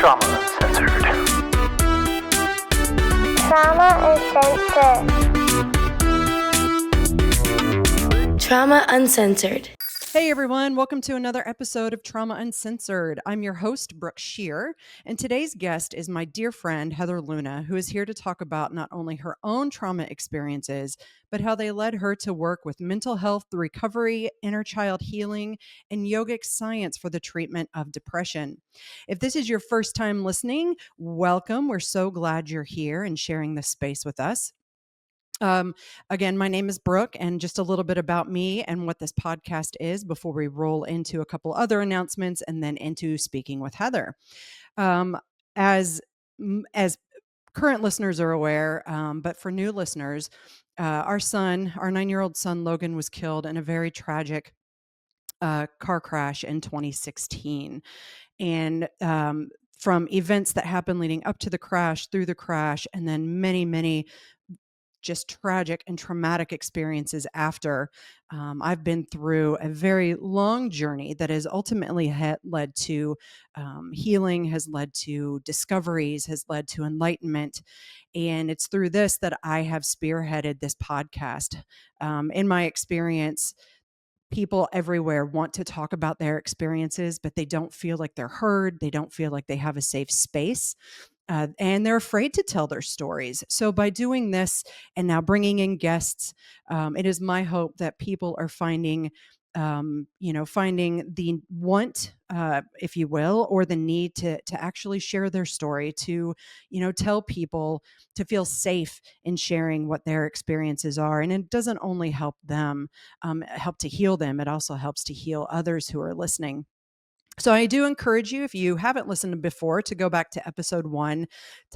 Trauma Uncensored. Trauma Uncensored. Trauma Uncensored. Hey everyone, welcome to another episode of Trauma Uncensored. I'm your host, Brooke, and today's guest is my dear friend, Heather Luna, who is here to talk about not only her own trauma experiences, but how they led her to work with mental health recovery, inner child healing, and yogic science for the treatment of depression. If this is your first time listening, welcome. We're so glad you're here and sharing this space with us. Again, my name is Brooke, and just a little bit about me and what this podcast is before we roll into a couple other announcements and then into speaking with Heather. As current listeners are aware, but for new listeners, our 9-year-old son, Logan, was killed in a very tragic car crash in 2016. And from events that happened leading up to the crash, through the crash, and then many just tragic and traumatic experiences after. I've been through a very long journey that has ultimately led to healing, has led to discoveries, has led to enlightenment. And it's through this that I have spearheaded this podcast. In my experience, people everywhere want to talk about their experiences, but they don't feel like they're heard. They don't feel like they have a safe space. And they're afraid to tell their stories. So by doing this and now bringing in guests, it is my hope that people are finding the want, if you will, or the need to actually share their story, to, tell people to feel safe in sharing what their experiences are. And it doesn't only help them, help to heal them. It also helps to heal others who are listening. So I do encourage you, if you haven't listened before, to go back to episode 1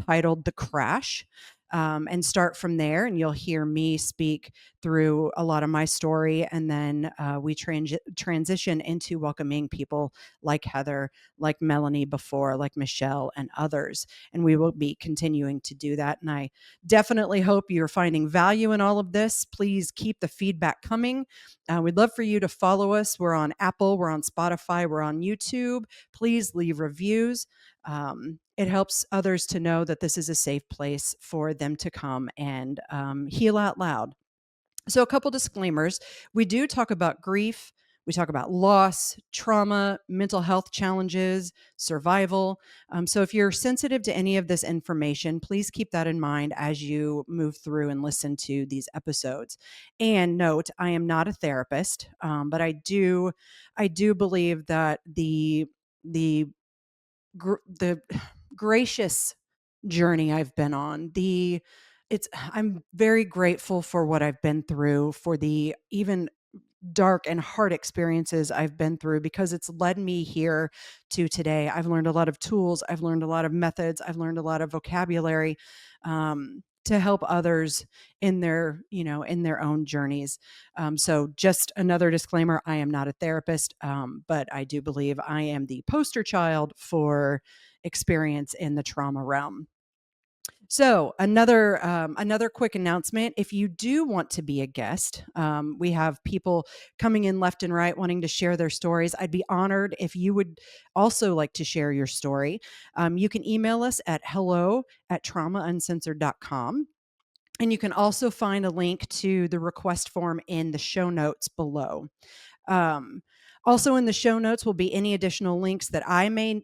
titled The Crash, and start from there. And you'll hear me speak through a lot of my story. And then we transition into welcoming people like Heather, like Melanie before, like Michelle and others. And we will be continuing to do that. And I definitely hope you're finding value in all of this. Please keep the feedback coming. We'd love for you to follow us. We're on Apple, we're on Spotify, we're on YouTube. Please leave reviews. It helps others to know that this is a safe place for them to come and heal out loud. So a couple disclaimers. We do talk about grief. We talk about loss, trauma, mental health challenges, survival. So if you're sensitive to any of this information, please keep that in mind as you move through and listen to these episodes. And note, I am not a therapist, but I do believe that the gracious journey I've been on, I'm very grateful for what I've been through, for the even dark and hard experiences I've been through, because it's led me here to today. I've learned a lot of tools. I've learned a lot of methods. I've learned a lot of vocabulary to help others in their own journeys. So just another disclaimer, I am not a therapist, but I do believe I am the poster child for experience in the trauma realm. So another quick announcement. If you do want to be a guest, we have people coming in left and right wanting to share their stories. I'd be honored if you would also like to share your story. You can email us at hello@traumauncensored.com. And you can also find a link to the request form in the show notes below. Also in the show notes will be any additional links that I may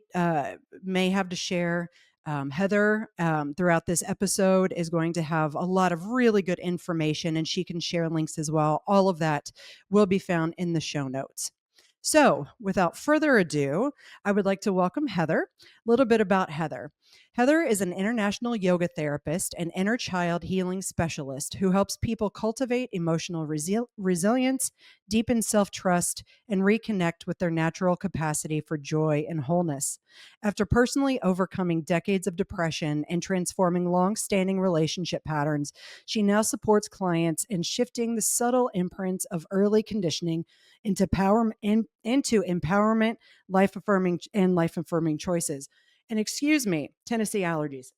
have to share. Heather, throughout this episode, is going to have a lot of really good information, and she can share links as well. All of that will be found in the show notes. So without further ado, I would like to welcome Heather. A little bit about Heather. Heather is an international yoga therapist and inner child healing specialist who helps people cultivate emotional resilience, deepen self-trust, and reconnect with their natural capacity for joy and wholeness. After personally overcoming decades of depression and transforming long-standing relationship patterns, she now supports clients in shifting the subtle imprints of early conditioning into empowerment, life-affirming choices. And excuse me, Tennessee allergies.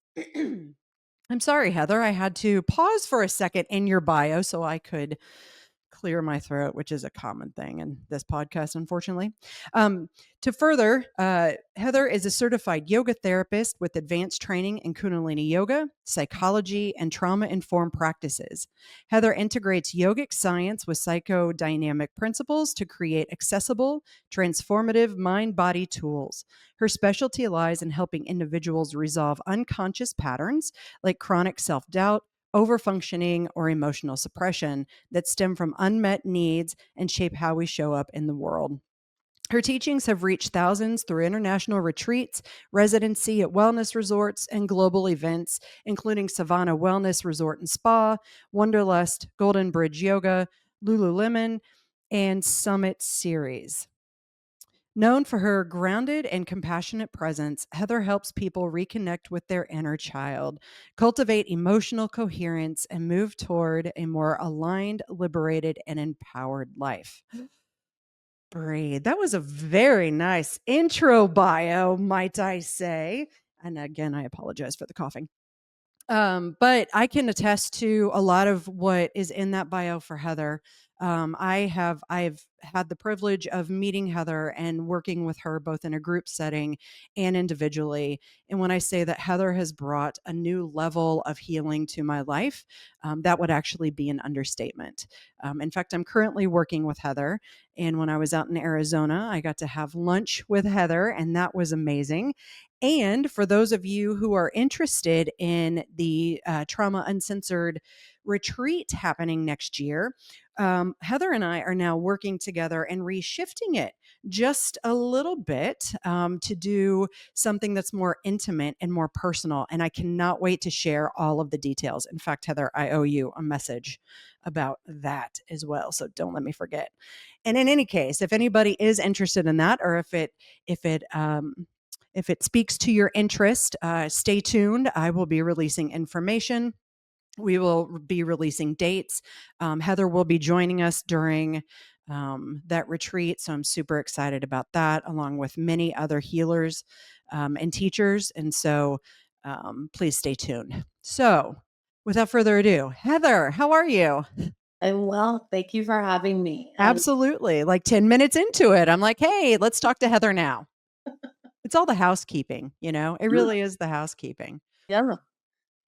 I'm sorry, Heather. I had to pause for a second in your bio so I could clear my throat, which is a common thing in this podcast, unfortunately. Um, to further, Heather is a certified yoga therapist with advanced training in Kundalini yoga, psychology, and trauma informed practices. Heather integrates yogic science with psychodynamic principles to create accessible, transformative mind body tools. Her specialty lies in helping individuals resolve unconscious patterns like chronic self doubt, overfunctioning, or emotional suppression that stem from unmet needs and shape how we show up in the world. Her teachings have reached thousands through international retreats, residency at wellness resorts, and global events, including Savannah Wellness Resort and Spa, Wonderlust, Golden Bridge Yoga, Lululemon, and Summit Series. Known for her grounded and compassionate presence, Heather helps people reconnect with their inner child, cultivate emotional coherence, and move toward a more aligned, liberated, and empowered life. Breathe. That was a very nice intro bio, might I say. And again, I apologize for the coughing. But I can attest to a lot of what is in that bio for Heather. I've had the privilege of meeting Heather and working with her both in a group setting and individually. And when I say that Heather has brought a new level of healing to my life, that would actually be an understatement. In fact, I'm currently working with Heather. And when I was out in Arizona, I got to have lunch with Heather, and that was amazing. And for those of you who are interested in the Trauma Uncensored retreat happening next year, Heather and I are now working together and reshifting it just a little bit to do something that's more intimate and more personal. And I cannot wait to share all of the details. In fact, Heather, I owe you a message about that as well. So don't let me forget. And in any case, if anybody is interested in that, or if it speaks to your interest, stay tuned. I will be releasing information. We will be releasing dates. Heather will be joining us during that retreat. So I'm super excited about that, along with many other healers and teachers. And so please stay tuned. So without further ado, Heather, how are you? I'm well. Thank you for having me. Absolutely. Like 10 minutes into it, I'm like, hey, let's talk to Heather now. It's all the housekeeping, you know? It really is the housekeeping. Yeah,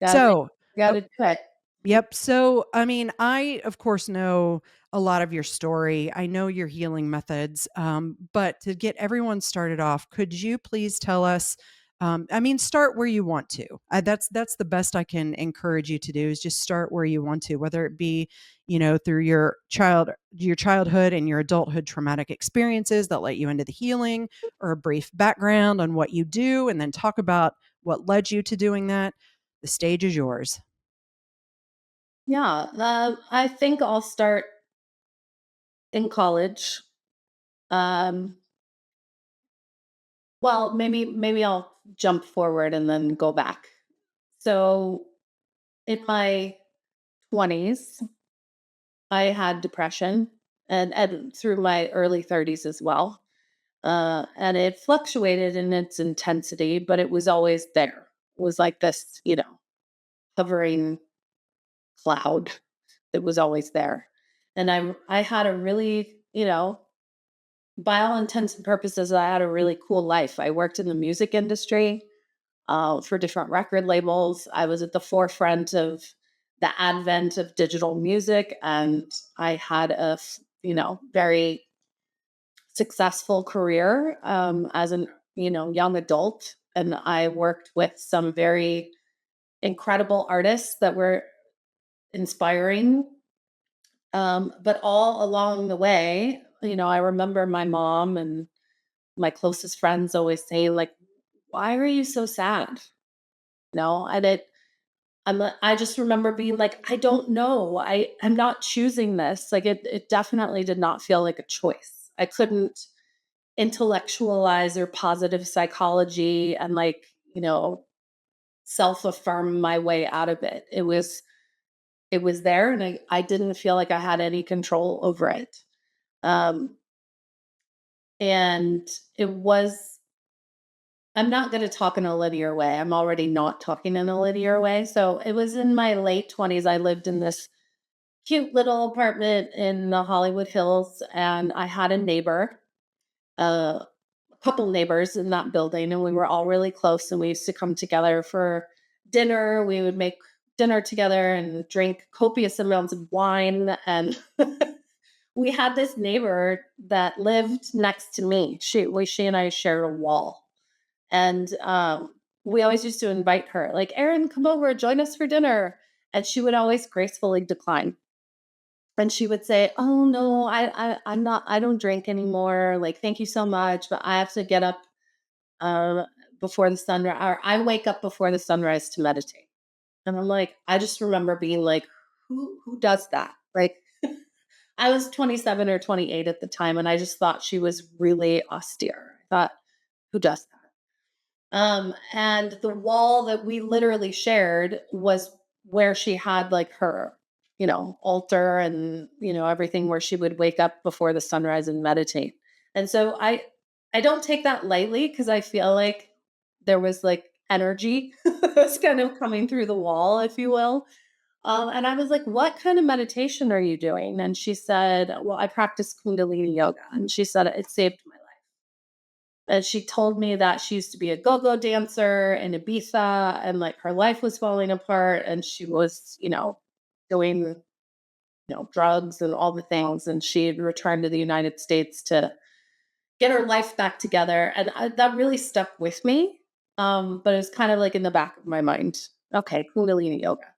gotta So, oh, gotta do it. yep. So, I mean, I, of course, know a lot of your story. I know your healing methods. But to get everyone started off, could you please tell us? I mean, start where you want to. That's the best I can encourage you to do is just start where you want to, whether it be, through your childhood and your adulthood traumatic experiences that let you into the healing, or a brief background on what you do, and then talk about what led you to doing that. The stage is yours. Yeah, I think I'll start in college. Um, well, maybe I'll jump forward and then go back. So in my 20s, I had depression, and through my early 30s as well. And it fluctuated in its intensity, but it was always there. It was like this, hovering cloud that was always there. And I had a really, by all intents and purposes, I had a really cool life. I worked in the music industry for different record labels. I was at the forefront of the advent of digital music, and I had very successful career as an young adult. And I worked with some very incredible artists that were inspiring. But all along the way, I remember my mom and my closest friends always say, like, why are you so sad? And I just remember being like, I don't know. I'm not choosing this. Like it definitely did not feel like a choice. I couldn't intellectualize or positive psychology and self-affirm my way out of it. It was there, and I didn't feel like I had any control over it. Um, and it was, I'm not going to talk in a linear way. I'm already not talking in a linear way. So it was in my late 20s. I lived in this cute little apartment in the Hollywood Hills, and I had a neighbor, a couple neighbors in that building, and we were all really close. And we used to come together for dinner. We would make dinner together and drink copious amounts of wine. And we had this neighbor that lived next to me. She and I shared a wall, and we always used to invite her, like, Erin, come over, join us for dinner. And she would always gracefully decline. And she would say, "Oh no, I'm not. I don't drink anymore. Like, thank you so much, but I have to get up uh, before the sunrise, or I wake up before the sunrise to meditate." And I'm like, I just remember being like, who does that? Like, I was 27 or 28 at the time, and I just thought she was really austere. I thought, who does that? And the wall that we literally shared was where she had like her, altar and, everything, where she would wake up before the sunrise and meditate. And so I don't take that lightly, because I feel like there was like energy that's kind of coming through the wall, if you will. And I was like, "What kind of meditation are you doing?" And she said, "Well, I practice Kundalini yoga." And she said, "It saved my life." And she told me that she used to be a go-go dancer in Ibiza, and like her life was falling apart, and she was, doing, drugs and all the things. And she had returned to the United States to get her life back together. And that really stuck with me. But it was kind of like in the back of my mind. Okay, Kundalini yoga.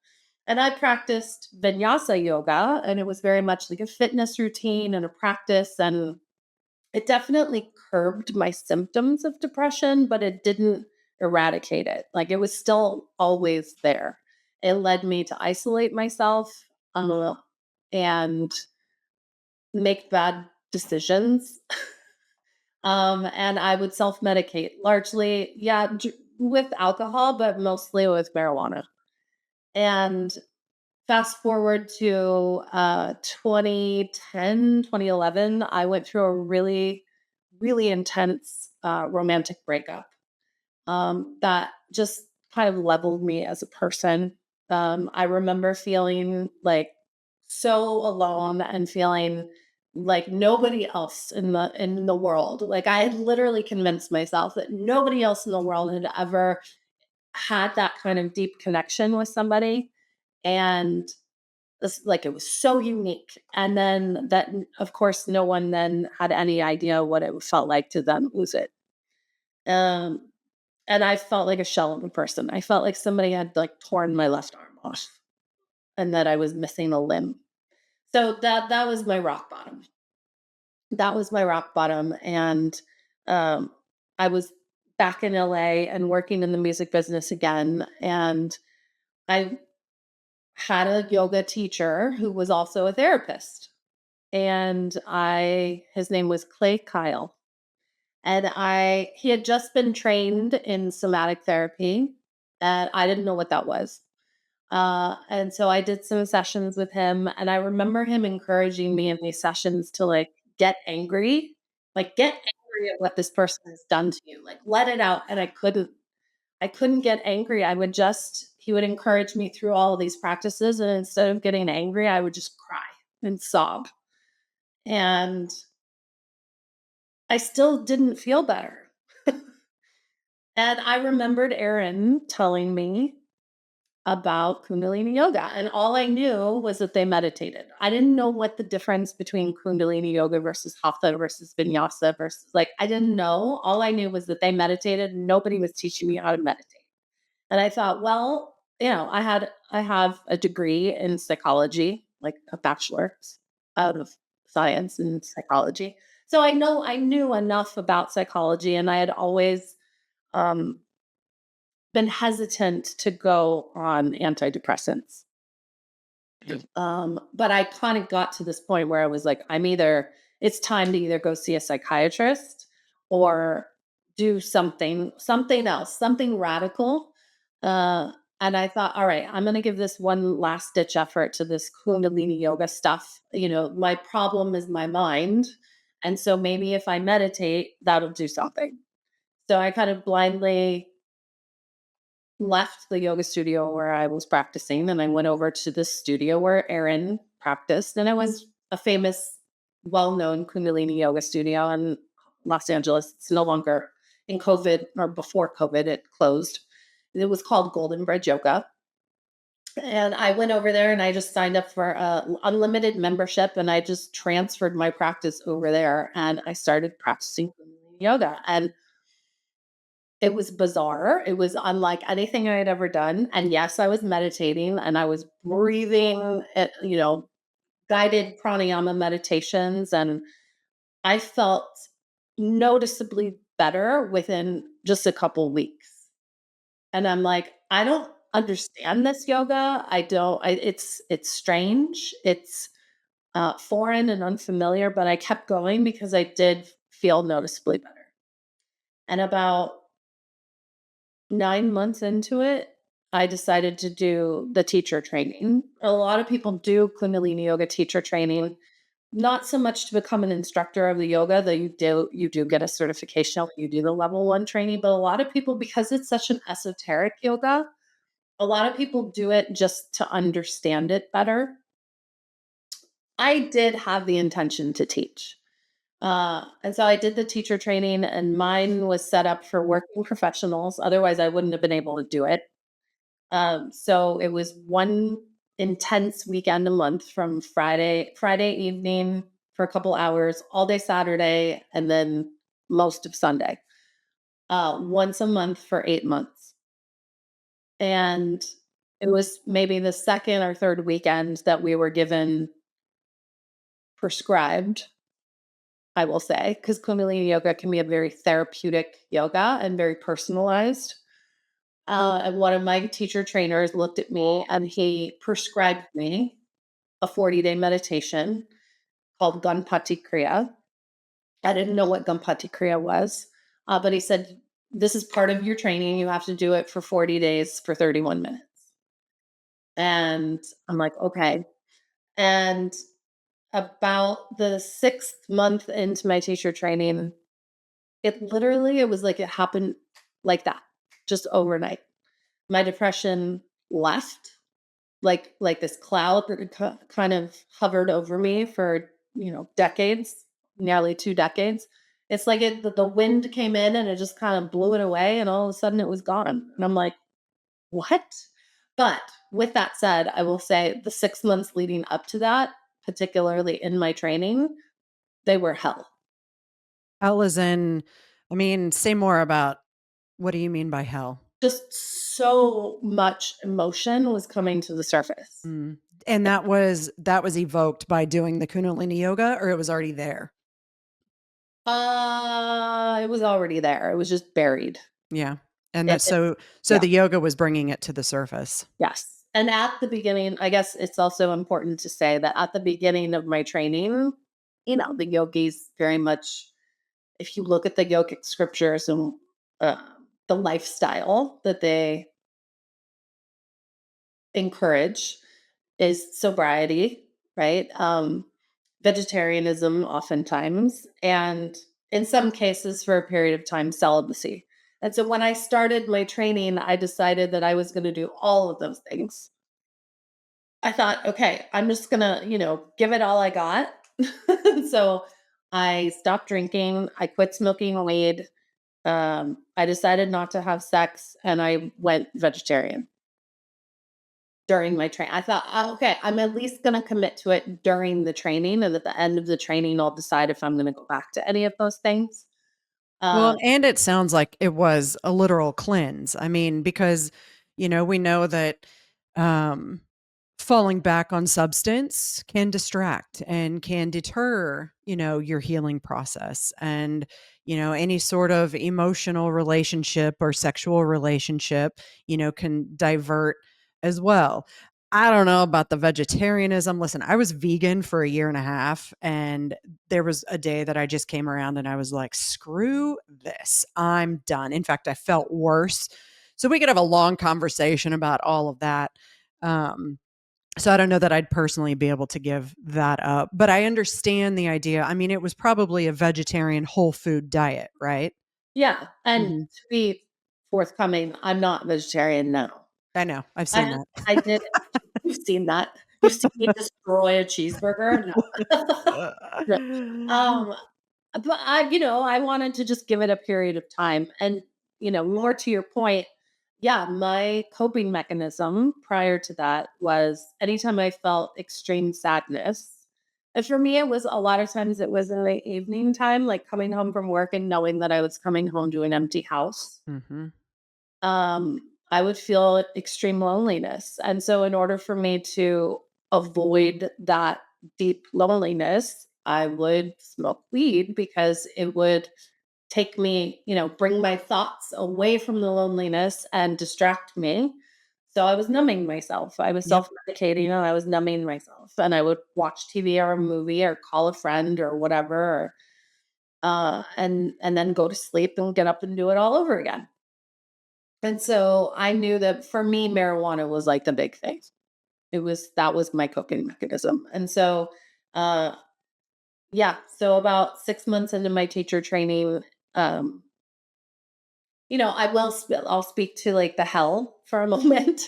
And I practiced vinyasa yoga, and it was very much like a fitness routine and a practice. And it definitely curbed my symptoms of depression, but it didn't eradicate it. Like, it was still always there. It led me to isolate myself, and make bad decisions. And I would self medicate largely, yeah, with alcohol, but mostly with marijuana. And fast forward to 2010, 2011, I went through a really, really intense romantic breakup that just kind of leveled me as a person. I remember feeling like so alone, and feeling like nobody else in the world. Like, I had literally convinced myself that nobody else in the world had ever had that kind of deep connection with somebody. And this, like, it was so unique. And then that, of course, no one then had any idea what it felt like to then lose it. Um, and I felt like a shell of a person. I felt like somebody had like torn my left arm off, and that I was missing a limb. So that was my rock bottom. That was my rock bottom. And um, I was back in LA and working in the music business again. And I had a yoga teacher who was also a therapist. And his name was Clay Kyle. And he had just been trained in somatic therapy, and I didn't know what that was. And so I did some sessions with him, and I remember him encouraging me in these sessions to like get angry, get angry at what this person has done to you, like let it out. And I couldn't get angry. He would encourage me through all of these practices. And instead of getting angry, I would just cry and sob. And I still didn't feel better. And I remembered Erin telling me about Kundalini yoga. And all I knew was that they meditated. I didn't know what the difference between Kundalini yoga versus Hatha versus Vinyasa versus, like, I didn't know. All I knew was that they meditated, and nobody was teaching me how to meditate. And I thought, well, I have a degree in psychology, like a bachelor's out of science in psychology. So I knew enough about psychology, and I had always um, been hesitant to go on antidepressants. But I kind of got to this point where I was like, it's time to either go see a psychiatrist or do something else, something radical. Uh, and I thought, all right, I'm going to give this one last ditch effort to this Kundalini yoga stuff. My problem is my mind. And so maybe if I meditate, that'll do something. So I kind of blindly left the yoga studio where I was practicing and I went over to the studio where Erin practiced. And it was a famous, well known Kundalini yoga studio in Los Angeles. It's no longer in COVID or before COVID, it closed. It was called Golden Bridge Yoga. And I went over there and I just signed up for a unlimited membership and I just transferred my practice over there and I started practicing Kundalini yoga. And it was bizarre. It was unlike anything I had ever done. And yes, I was meditating and I was breathing, guided pranayama meditations. And I felt noticeably better within just a couple weeks. And I'm like, I don't understand this yoga. It's strange. It's foreign and unfamiliar, but I kept going because I did feel noticeably better. And about 9 months into it, I decided to do the teacher training. A lot of people do Kundalini yoga teacher training, not so much to become an instructor of the yoga, though you do get a certification when you do the level 1 training, but a lot of people, because it's such an esoteric yoga, a lot of people do it just to understand it better. I did have the intention to teach. And so I did the teacher training, and mine was set up for working professionals. Otherwise, I wouldn't have been able to do it. So it was one intense weekend a month from Friday evening for a couple hours, all day Saturday, and then most of Sunday. Once a month for 8 months. And it was maybe the second or third weekend that we were given prescribed, I will say, because Kundalini yoga can be a very therapeutic yoga and very personalized. And one of my teacher trainers looked at me and he prescribed me a 40-day meditation called Ganpati Kriya. I didn't know what Ganpati Kriya was, but he said, this is part of your training. You have to do it for 40 days for 31 minutes. And I'm like, okay. And about the 6th month into my teacher training, it was like it happened like that, just overnight. My depression left, like this cloud that had kind of hovered over me for, decades, nearly 2 decades. It's like the wind came in and it just kind of blew it away and all of a sudden it was gone. And I'm like, "What?" But with that said, I will say the 6 months leading up to that, particularly in my training, they were hell. Hell is in I mean, say more about what do you mean by hell? Just so much emotion was coming to the surface. Mm. And that was evoked by doing the Kundalini yoga, or it was already there? It was already there. It was just buried. Yeah. And It that it so yeah, the yoga was bringing it to the surface. yes. And at the beginning, I guess it's also important to say that at the beginning of my training, the yogis very much, if you look at the yogic scriptures and uh, the lifestyle that they encourage is sobriety, right? Vegetarianism, oftentimes, and in some cases, for a period of time, celibacy. And so when I started my training, I decided that I was going to do all of those things. I thought, okay, I'm just going to, give it all I got. So I stopped drinking. I quit smoking weed. I decided not to have sex and I went vegetarian during my train. I thought, "Oh, okay, I'm at least gonna commit to it during the training, and at the end of the training, I'll decide if I'm gonna go back to any of those things." Well, Uh, and it sounds like it was a literal cleanse. I mean, because, we know that, um, falling back on substance can distract and can deter, your healing process. And, any sort of emotional relationship or sexual relationship, can divert as well. I don't know about the vegetarianism. Listen, I was vegan for a year and a half, and there was a day that I just came around and I was like, screw this. I'm done. In fact, I felt worse. So we could have a long conversation about all of that. Um, so I don't know that I'd personally be able to give that up, but I understand the idea. I mean, it was probably a vegetarian whole food diet, right? yeah, and Mhm. to be forthcoming, I'm not vegetarian now. I know. I've seen I that. I did You've seen that. You've seen me destroy a cheeseburger? No. No. Um, but I wanted to just give it a period of time. And, more to your point, yeah, my coping mechanism prior to that was anytime I felt extreme sadness. And for me, it was a lot of times it was in the evening time, like coming home from work and knowing that I was coming home to an empty house. Mhm. I would feel extreme loneliness. And so, in order for me to avoid that deep loneliness, I would smoke weed because it would take me, bring my thoughts away from the loneliness and distract me. So I was numbing myself. I was Yep. self medicating and I was numbing myself. And I would watch TV or a movie or call a friend or whatever, and then go to sleep and get up and do it all over again. And so I knew that for me, marijuana was like the big thing. That was my coping mechanism. And so, uh, yeah, so about 6 months into my teacher training, um, I'll speak to like the hell for a moment.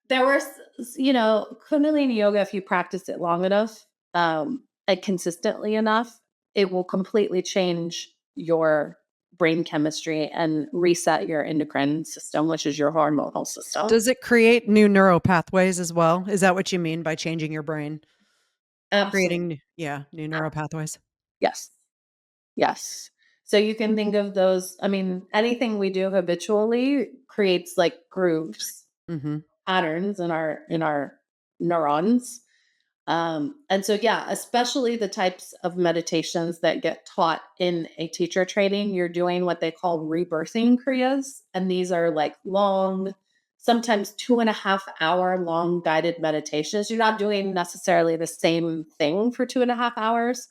There was, Kundalini yoga, if you practice it long enough, and consistently enough, it will completely change your brain chemistry and reset your endocrine system, which is your hormonal system. Does it create new neural pathways as well? Is that what you mean by changing your brain? Absolutely. Creating new neural pathways? Yes. Yes. So you can think of those. I mean, anything we do habitually creates like grooves, Mhm. patterns in our neurons. And so, yeah, especially the types of meditations that get taught in a teacher training, you're doing what they call rebirthing kriyas. And these are like long, sometimes 2.5 hour long guided meditations. You're not doing necessarily the same thing for 2.5 hours,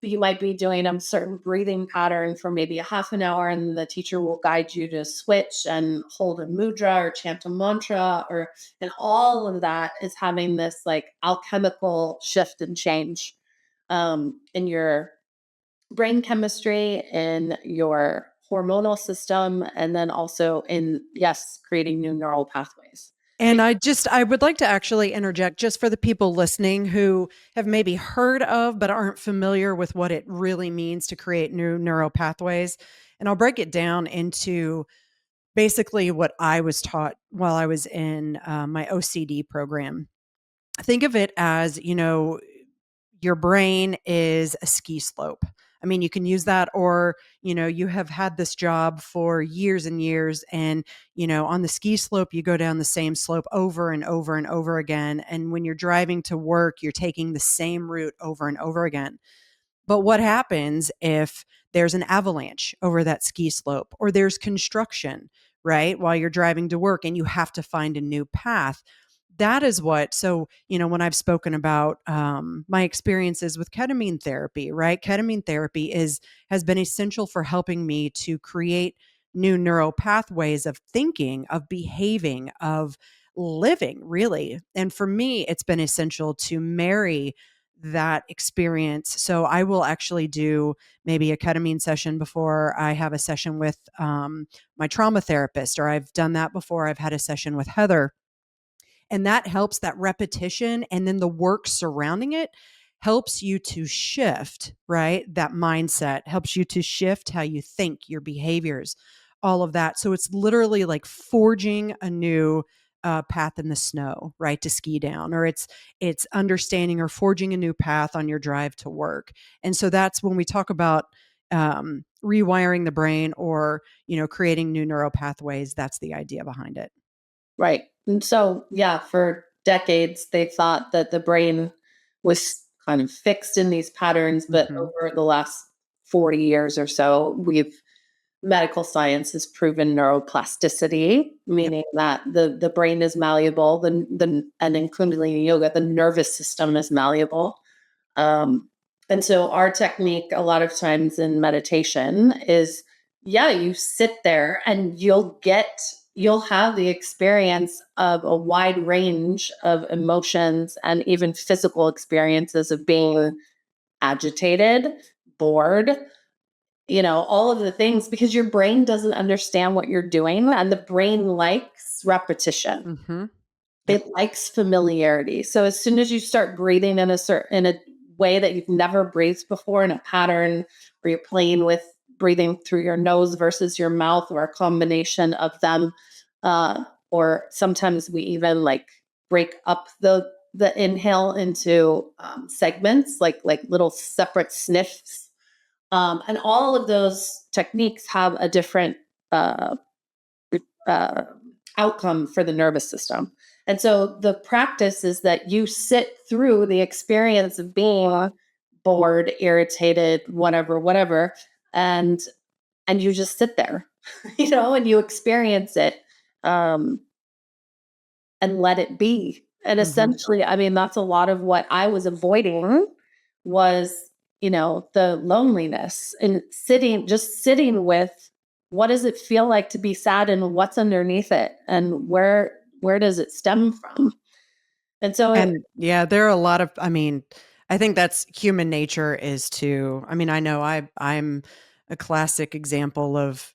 but you might be doing a certain breathing pattern for maybe a half an hour, and the teacher will guide you to switch and hold a mudra or chant a mantra, and all of that is having this like alchemical shift and change in your brain chemistry, in your hormonal system, and then also in, yes, creating new neural pathways. And Be- I would like to actually interject just for the people listening who have maybe heard of but aren't familiar with what it really means to create new neural pathways. And I'll break it down into basically what I was taught while I was in my OCD program. Think of it as, your brain is a ski slope. I mean, you can use that, or, you have had this job for years and years, and, on the ski slope, you go down the same slope over and over and over again. And when you're driving to work, you're taking the same route over and over again. But what happens if there's an avalanche over that ski slope, or there's construction, right? While you're driving to work and you have to find a new path. That is what, so, when I've spoken about my experiences with ketamine therapy, right? Ketamine therapy has been essential for helping me to create new neural pathways of thinking, of behaving, of living, really. And for me, it's been essential to marry that experience. So I will actually do maybe a ketamine session before I have a session with my trauma therapist, or I've done that before. I've had a session with Heather, and that helps, that repetition and then the work surrounding it helps you to shift, right? That mindset helps you to shift how you think, your behaviors, all of that. So it's literally like forging a new path in the snow, right? To ski down, or it's understanding or forging a new path on your drive to work. And so that's when we talk about rewiring the brain, or creating new neural pathways. That's the idea behind it. right. And so, yeah, for decades, they thought that the brain was kind of fixed in these patterns. But Hmm. over the last 40 years or so, medical science has proven neuroplasticity, Yep. meaning that the brain is malleable. And in Kundalini yoga, the nervous system is malleable. Um, and so our technique a lot of times in meditation is, yeah, you sit there and you'll have the experience of a wide range of emotions and even physical experiences of being agitated, bored, all of the things, because your brain doesn't understand what you're doing, and the brain likes repetition. Mhm. Yep. It likes familiarity. So as soon as you start breathing in a way that you've never breathed before, in a pattern where you're playing with breathing through your nose versus your mouth, or a combination of them, or sometimes we even like break up the inhale into segments, like little separate sniffs, and all of those techniques have a different uh, uh, outcome for the nervous system. And so the practice is that you sit through the experience of being bored, irritated, whatever, and you just sit there, and you experience it, um, and let it be. And Mhm. essentially, I mean, that's a lot of what I was avoiding was, the loneliness, and just sitting with, what does it feel like to be sad, and what's underneath it, and where does it stem from? And so And yeah, there are a lot of I mean, I think that's human nature is to I mean, I know I'm a classic example of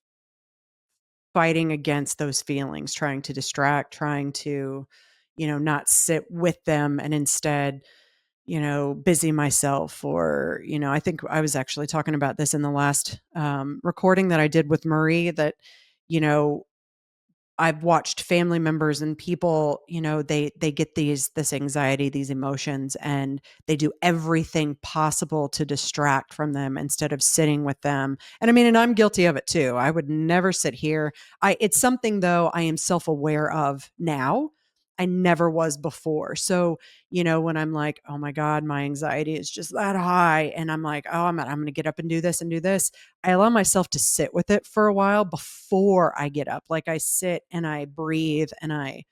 fighting against those feelings, trying to distract, trying to, not sit with them and instead, busy myself or, I think I was actually talking about this in the last recording that I did with Marie that, you know, I've watched family members and people, they get this anxiety, these emotions, and they do everything possible to distract from them instead of sitting with them. And I mean, and I'm guilty of it too. I would never sit here. It's something though I am self-aware of now. I never was before. So, when I'm like, oh my God, my anxiety is just that high. And I'm like, oh, I'm going to get up and do this and do this. I allow myself to sit with it for a while before I get up. Like I sit and I breathe and I,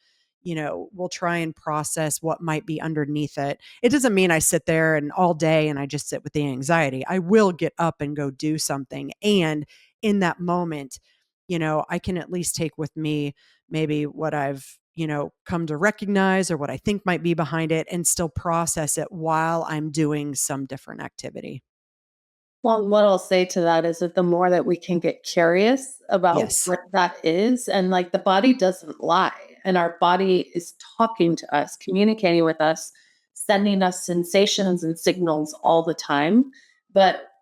will try and process what might be underneath it. It doesn't mean I sit there and all day and I just sit with the anxiety. I will get up and go do something. And in that moment, I can at least take with me maybe what I've, come to recognize or what I think might be behind it and still process it while I'm doing some different activity. Well, what I'll say to that is that the more that we can get curious about Yes. what that is, and like, the body doesn't lie, and our body is talking to us, communicating with us, sending us sensations and signals all the time. But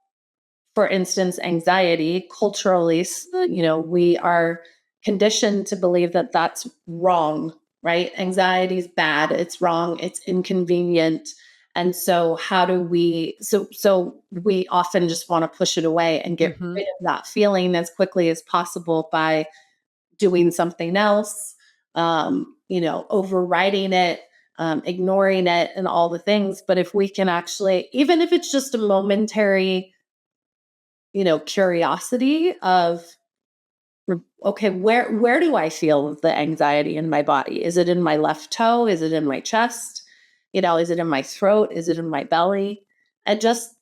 for instance, anxiety, culturally, we are conditioned to believe that that's wrong, right? Anxiety is bad, it's wrong, it's inconvenient. And so how do we so we often just want to push it away and get Mhm. rid of that feeling as quickly as possible by doing something else, overriding it, ignoring it, and all the things. But if we can actually, even if it's just a momentary, curiosity of, okay, where do I feel the anxiety in my body? Is it in my left toe? Is it in my chest? Is it in my throat? Is it in my belly? And just,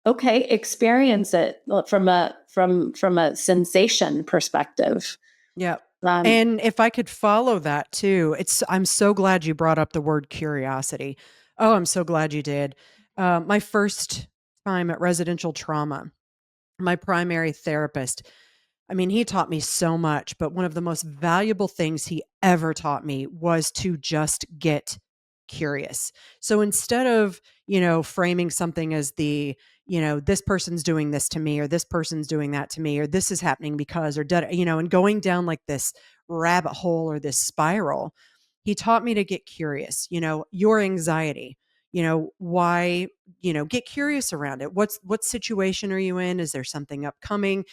okay, experience it from a sensation perspective. Yeah. Um, And if I could follow that too, I'm so glad you brought up the word curiosity. Oh, I'm so glad you did. My first time at residential trauma, my primary therapist, I mean, he taught me so much, but one of the most valuable things he ever taught me was to just get curious. So instead of, framing something as this person's doing this to me, or this person's doing that to me, or this is happening because, or, and going down like this rabbit hole or this spiral, he taught me to get curious, your anxiety, why, get curious around it. What situation are you in? Is there something upcoming?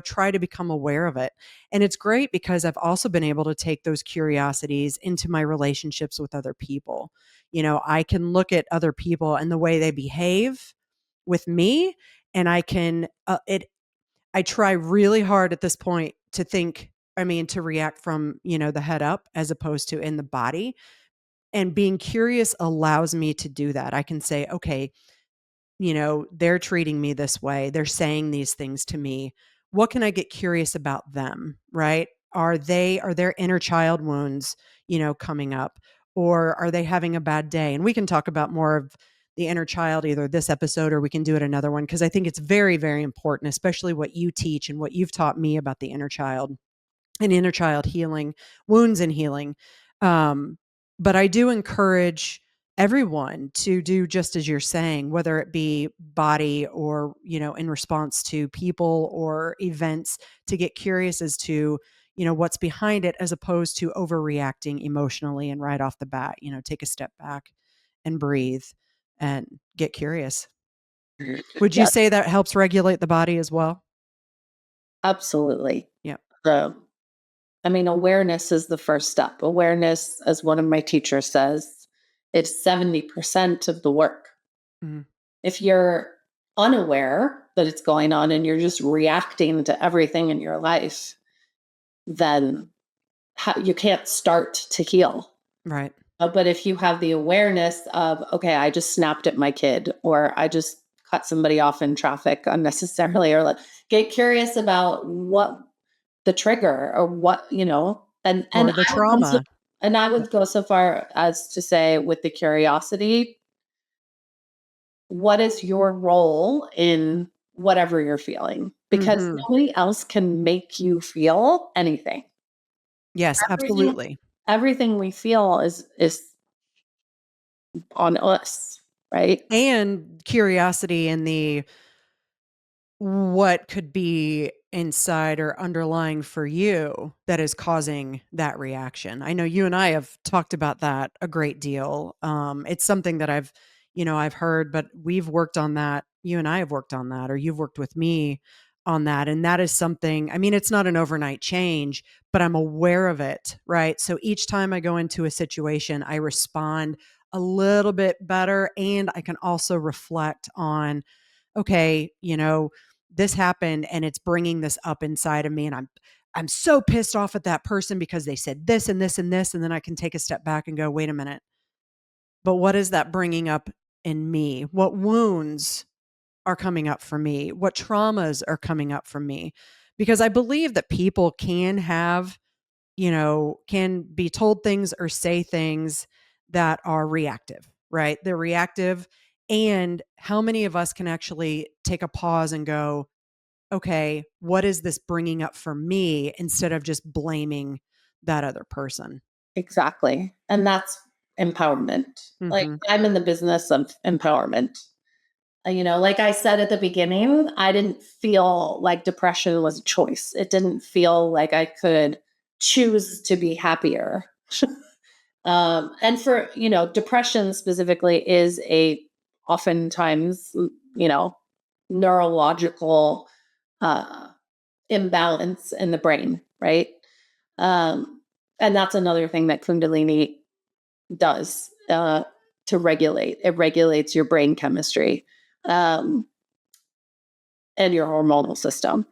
Try to become aware of it. And it's great because I've also been able to take those curiosities into my relationships with other people. I can look at other people and the way they behave with me, and I try really hard at this point to to react from, the head up as opposed to in the body. And being curious allows me to do that. I can say, okay, they're treating me this way. They're saying these things to me. What can I get curious about them? Right? Are their inner child wounds, coming up, or are they having a bad day? And we can talk about more of the inner child, either this episode or we can do it another one, because I think it's very, very important, especially what you teach and what you've taught me about the inner child and inner child healing, wounds and healing. Um, but I do encourage everyone to do just as you're saying, whether it be body or, in response to people or events, to get curious as to, what's behind it, as opposed to overreacting emotionally and right off the bat, take a step back and breathe and get curious. Would you Yeah, say that helps regulate the body as well? absolutely. Yeah. The I mean, awareness is the first step. Awareness, as one of my teachers says, it's 70% of the work. Mhm. If you're unaware that it's going on and you're just reacting to everything in your life, then you can't start to heal. Right. But if you have the awareness of, okay, I just snapped at my kid, or I just cut somebody off in traffic unnecessarily, or like, get curious about what the trigger or what, and Or the trauma. I would go so far as to say, with the curiosity, what is your role in whatever you're feeling? Because Mhm. nobody else can make you feel anything. Yes, Everything absolutely. everything we feel is on us, right? And curiosity in the what could be inside or underlying for you that is causing that reaction. I know you and I have talked about that a great deal. It's something that I've heard, but we've worked on that. You and I have worked on that, or you've worked with me on that. And that is something, I mean, it's not an overnight change, but I'm aware of it, right? So each time I go into a situation, I respond a little bit better. And I can also reflect on, okay, this happened and it's bringing this up inside of me, and I'm so pissed off at that person because they said this and this and this. And then I can take a step back and go, wait a minute, but what is that bringing up in me? What wounds are coming up for me? What traumas are coming up for me? Because I believe that people can have, can be told things or say things that are reactive, right? They're reactive. And how many of us can actually take a pause and go, okay, what is this bringing up for me, instead of just blaming that other person? Exactly. And that's empowerment. Like, Mhm. I'm in the business of empowerment. Like I said at the beginning, I didn't feel like depression was a choice. It didn't feel like I could choose to be happier. And for, depression specifically is a oftentimes, neurological uh, imbalance in the brain, right? Um, and that's another thing that Kundalini does to regulate. It regulates your brain chemistry um, and your hormonal system,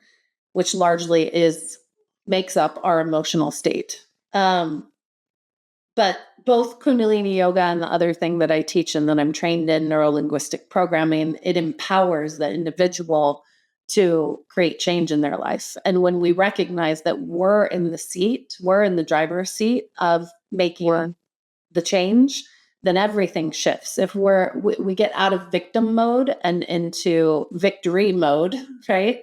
which largely makes up our emotional state. But both Kundalini yoga and the other thing that I teach and that I'm trained in, neuro-linguistic programming, it empowers the individual to create change in their life. And when we recognize that we're in the seat, we're in the driver's seat of making the change, then everything shifts. If we get out of victim mode and into victory mode, right?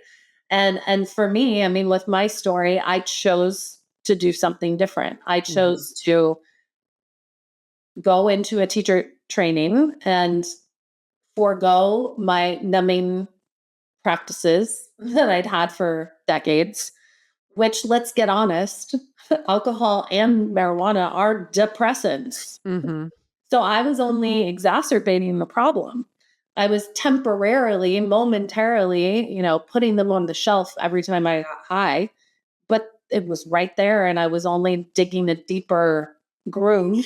And for me, I mean, with my story, I chose to do something different. I Mhm. chose to go into a teacher training and forego my numbing practices that I'd had for decades, which, let's get honest, alcohol and marijuana are depressants. Mhm. So I was only exacerbating the problem. I was temporarily, momentarily, putting them on the shelf every time I got high, but it was right there. And I was only digging a deeper groove,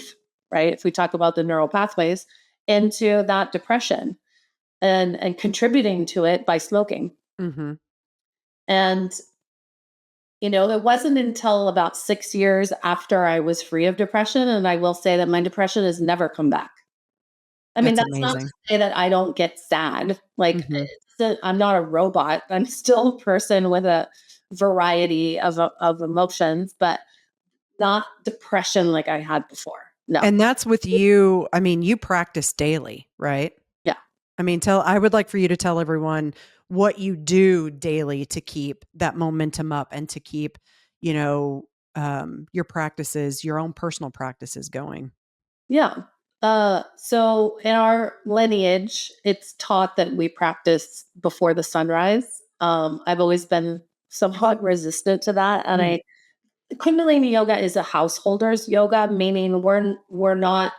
right? If we talk about the neural pathways, into that depression and contributing to it by smoking. Mhm. And, it wasn't until about 6 years after I was free of depression. And I will say that my depression has never come back. I mean, That's that's not to amazing. say that I don't get sad. Like, Mhm. I'm not a robot. I'm still a person with a variety of emotions, but not depression like I had before. No. And that's with you, I mean, you practice daily, right? I mean, I would like for you to tell everyone what you do daily to keep that momentum up and to keep, you know, your practices, your own personal practices going. Yeah. So in our lineage, it's taught that we practice before the sunrise. I've always been somewhat resistant to that, and Mm. I Kundalini yoga is a householder's yoga, meaning we're not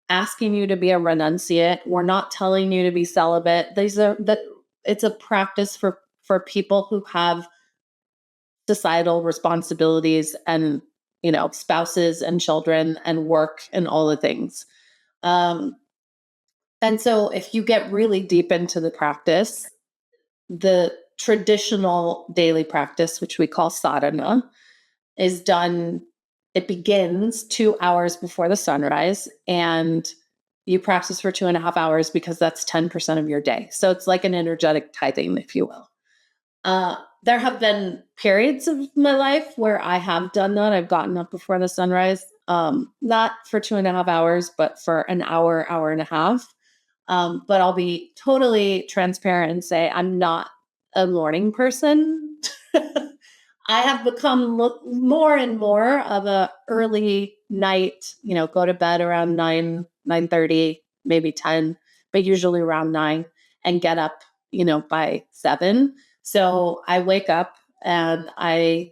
asking you to be a renunciate. We're not telling you to be celibate. These are that it's a practice for people who have societal responsibilities and spouses and children and work and all the things. Um, and so if you get really deep into the practice, the traditional daily practice, which we call sadhana, is done, it begins 2 hours before the sunrise, and you practice for 2.5 hours because that's 10% of your day. So it's like an energetic tithing, if you will. There have been periods of my life where I have done that. I've gotten up before the sunrise, not for 2.5 hours, but for an hour, hour and a half. But I'll be totally transparent and say I'm not a morning person. I have become more and more of a early night, go to bed around 9:30, maybe 10, but usually around 9, and get up, by 7. So I wake up and I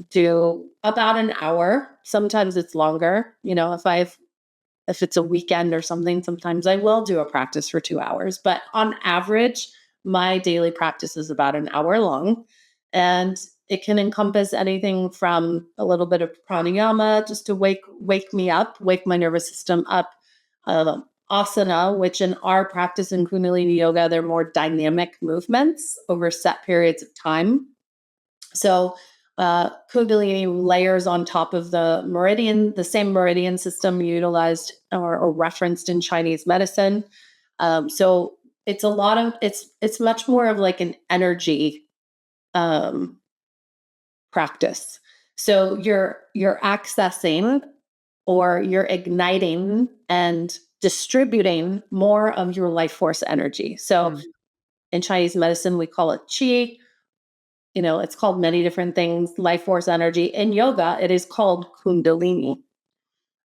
do about an hour. Sometimes it's longer. If it's a weekend or something, sometimes I will do a practice for 2 hours. But on average, my daily practice is about an hour long. And it can encompass anything from a little bit of pranayama just to wake me up, wake my nervous system up. Asana, which in our practice in Kundalini yoga, they're more dynamic movements over set periods of time. So Kundalini layers on top of the same meridian system utilized or referenced in Chinese medicine. So it's much more of like an energy um, practice. So you're accessing or you're igniting and distributing more of your life force energy. So Mm. in Chinese medicine, we call it qi. It's called many different things, life force energy. In yoga, it is called Kundalini,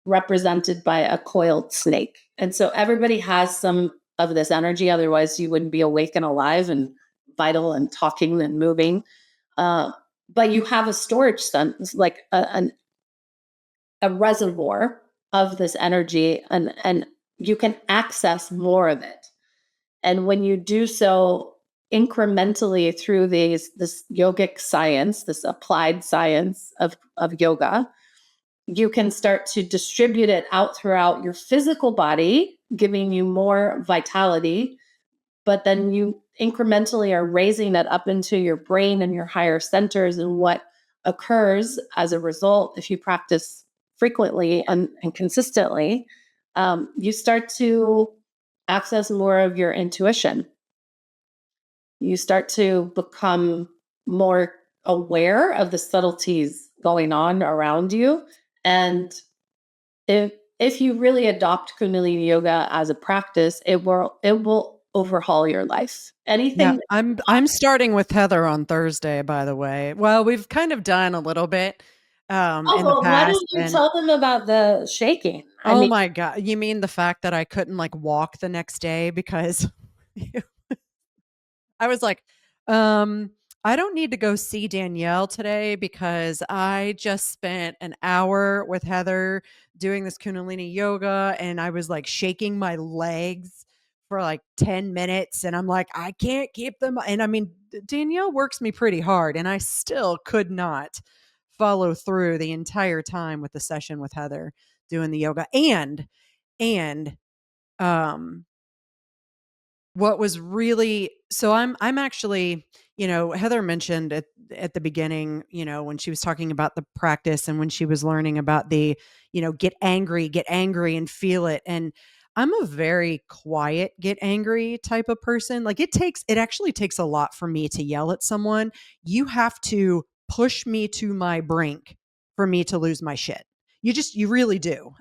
represented by a coiled snake. And so everybody has some of this energy. Otherwise, you wouldn't be awake and alive and vital and talking and moving. Uh, but you have a storage sense, like a reservoir of this energy, and you can access more of it. And when you do so incrementally through this yogic science, this applied science of yoga, you can start to distribute it out throughout your physical body, giving you more vitality. But then you incrementally are raising it up into your brain and your higher centers. And what occurs as a result, if you practice frequently and consistently, you start to access more of your intuition. You start to become more aware of the subtleties going on around you. And if you really adopt Kundalini yoga as a practice, it will overhaul your life. Yeah, Anything. I'm starting with Heather on Thursday, by the way. Well, we've kind of done a little bit Oh, in the well, why past, don't you and tell them about the shaking? I oh mean, my god, you mean the fact that I couldn't like walk the next day because I was like, I don't need to go see Danielle today because I just spent an hour with Heather doing this Kundalini yoga and I was like shaking my legs for like 10 minutes. And I'm like, I can't keep them. And I mean, Danielle works me pretty hard and I still could not follow through the entire time with the session with Heather doing the yoga. And, um, what was really so I'm actually, Heather mentioned at the beginning, when she was talking about the practice and when she was learning about the, get angry and feel it. And I'm a very quiet, get angry type of person. Like it actually takes a lot for me to yell at someone. You have to push me to my brink for me to lose my shit. You really do.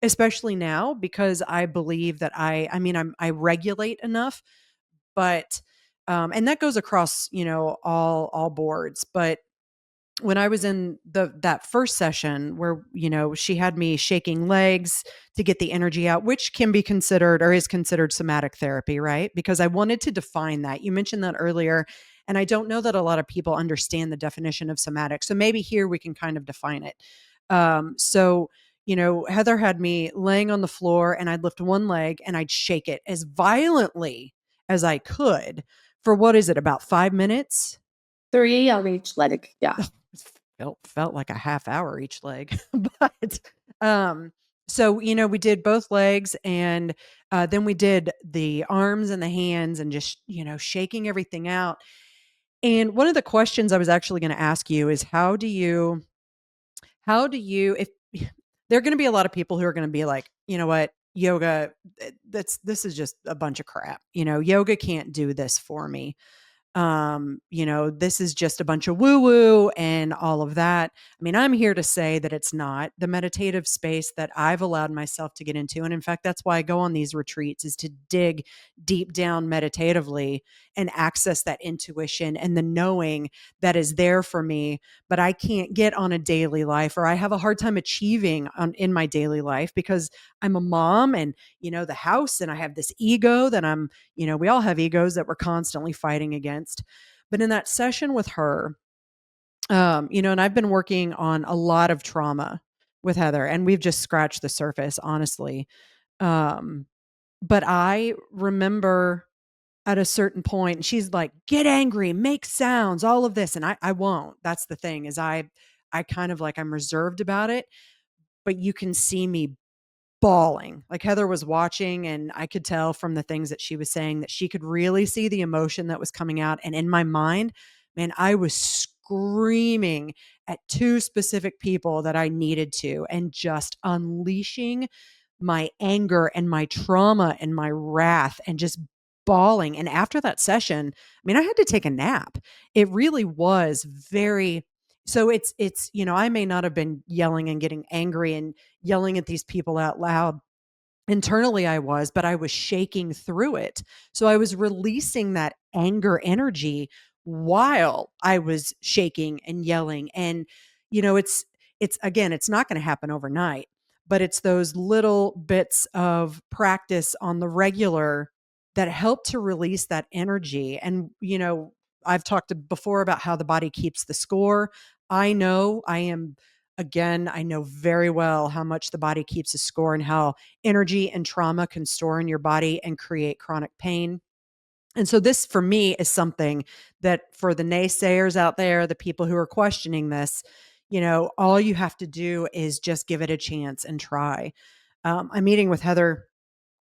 Especially now, because I believe that I regulate enough, but and that goes across, all boards. But when I was in that first session where, she had me shaking legs to get the energy out, which can be considered or is considered somatic therapy, right? Because I wanted to define that. You mentioned that earlier, and I don't know that a lot of people understand the definition of somatic. So maybe here we can kind of define it. So, Heather had me laying on the floor, and I'd lift one leg and I'd shake it as violently as I could for, what is it, about 5 minutes? 3 on each leg. Yeah. Felt like a half hour each leg. But, so, we did both legs, and, then we did the arms and the hands, and just, shaking everything out. And one of the questions I was actually gonna ask you is, if there are gonna be a lot of people who are gonna be like, "You know what? Yoga, this is just a bunch of crap. Yoga can't do this for me. This is just a bunch of woo woo and all of that." I mean, I'm here to say that it's not the meditative space that I've allowed myself to get into. And in fact, that's why I go on these retreats, is to dig deep down meditatively and access that intuition and the knowing that is there for me, but I can't get on a daily life, or I have a hard time achieving in my daily life because I'm a mom, and, the house, and I have this ego that we all have egos that we're constantly fighting against. But in that session with her, and I've been working on a lot of trauma with Heather, and we've just scratched the surface, honestly. Um, but I remember at a certain point, she's like, "Get angry, make sounds, all of this." And I won't. That's the thing, is I kind of like, I'm reserved about it, but you can see me bawling. Like, Heather was watching, and I could tell from the things that she was saying that she could really see the emotion that was coming out. And in my mind, man, I was screaming at two specific people that I needed to, and just unleashing my anger and my trauma and my wrath, and just bawling. And after that session, I mean, I had to take a nap. It really was very, so I may not have been yelling and getting angry and yelling at these people out loud. Internally, I was, but I was shaking through it. So I was releasing that anger energy while I was shaking and yelling. And, it's again, it's not going to happen overnight, but it's those little bits of practice on the regular that help to release that energy. And, I've talked before about how the body keeps the score. I know I know very well how much the body keeps a score, and how energy and trauma can store in your body and create chronic pain. And so this, for me, is something that, for the naysayers out there, the people who are questioning this, all you have to do is just give it a chance and try. I'm meeting with Heather,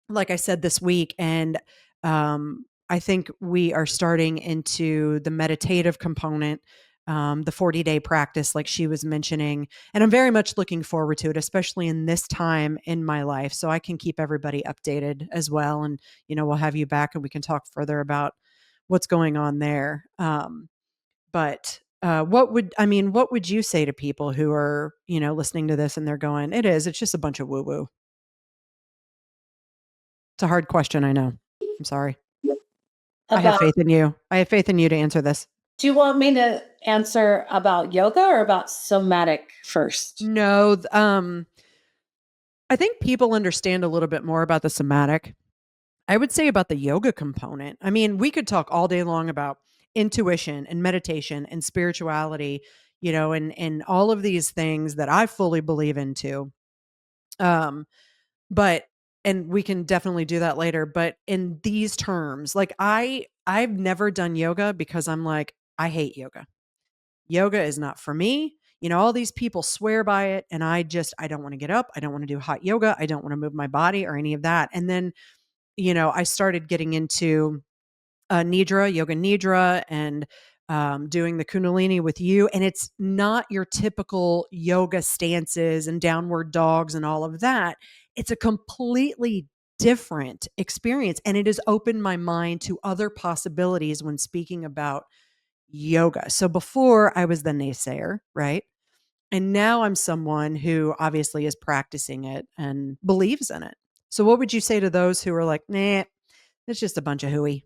like I said, this week, and I think we are starting into the meditative component, the 40-day practice, like she was mentioning. And I'm very much looking forward to it, especially in this time in my life, so I can keep everybody updated as well. And, we'll have you back, and we can talk further about what's going on there. But what would you say to people who are, listening to this and they're going, it's just a bunch of woo woo? It's a hard question, I know. I'm sorry. I have About, faith in you. I have faith in you to answer this. do you want me to answer about yoga or about somatic first? No, I think people understand a little bit more about the somatic. I would say about the yoga component. I mean, we could talk all day long about intuition and meditation and spirituality, and all of these things that I fully believe into. Um, but and we can definitely do that later. But in these terms, like, I've never done yoga because I'm like, I hate yoga. Yoga is not for me. All these people swear by it, and I don't want to get up. I don't want to do hot yoga. I don't want to move my body or any of that. And then, I started getting into nidra, yoga nidra, and doing the Kundalini with you. And it's not your typical yoga stances and downward dogs and all of that. It's a completely different experience. And it has opened my mind to other possibilities when speaking about yoga. So before, I was the naysayer, right? And now I'm someone who obviously is practicing it and believes in it. So what would you say to those who are like, nah, it's just a bunch of hooey?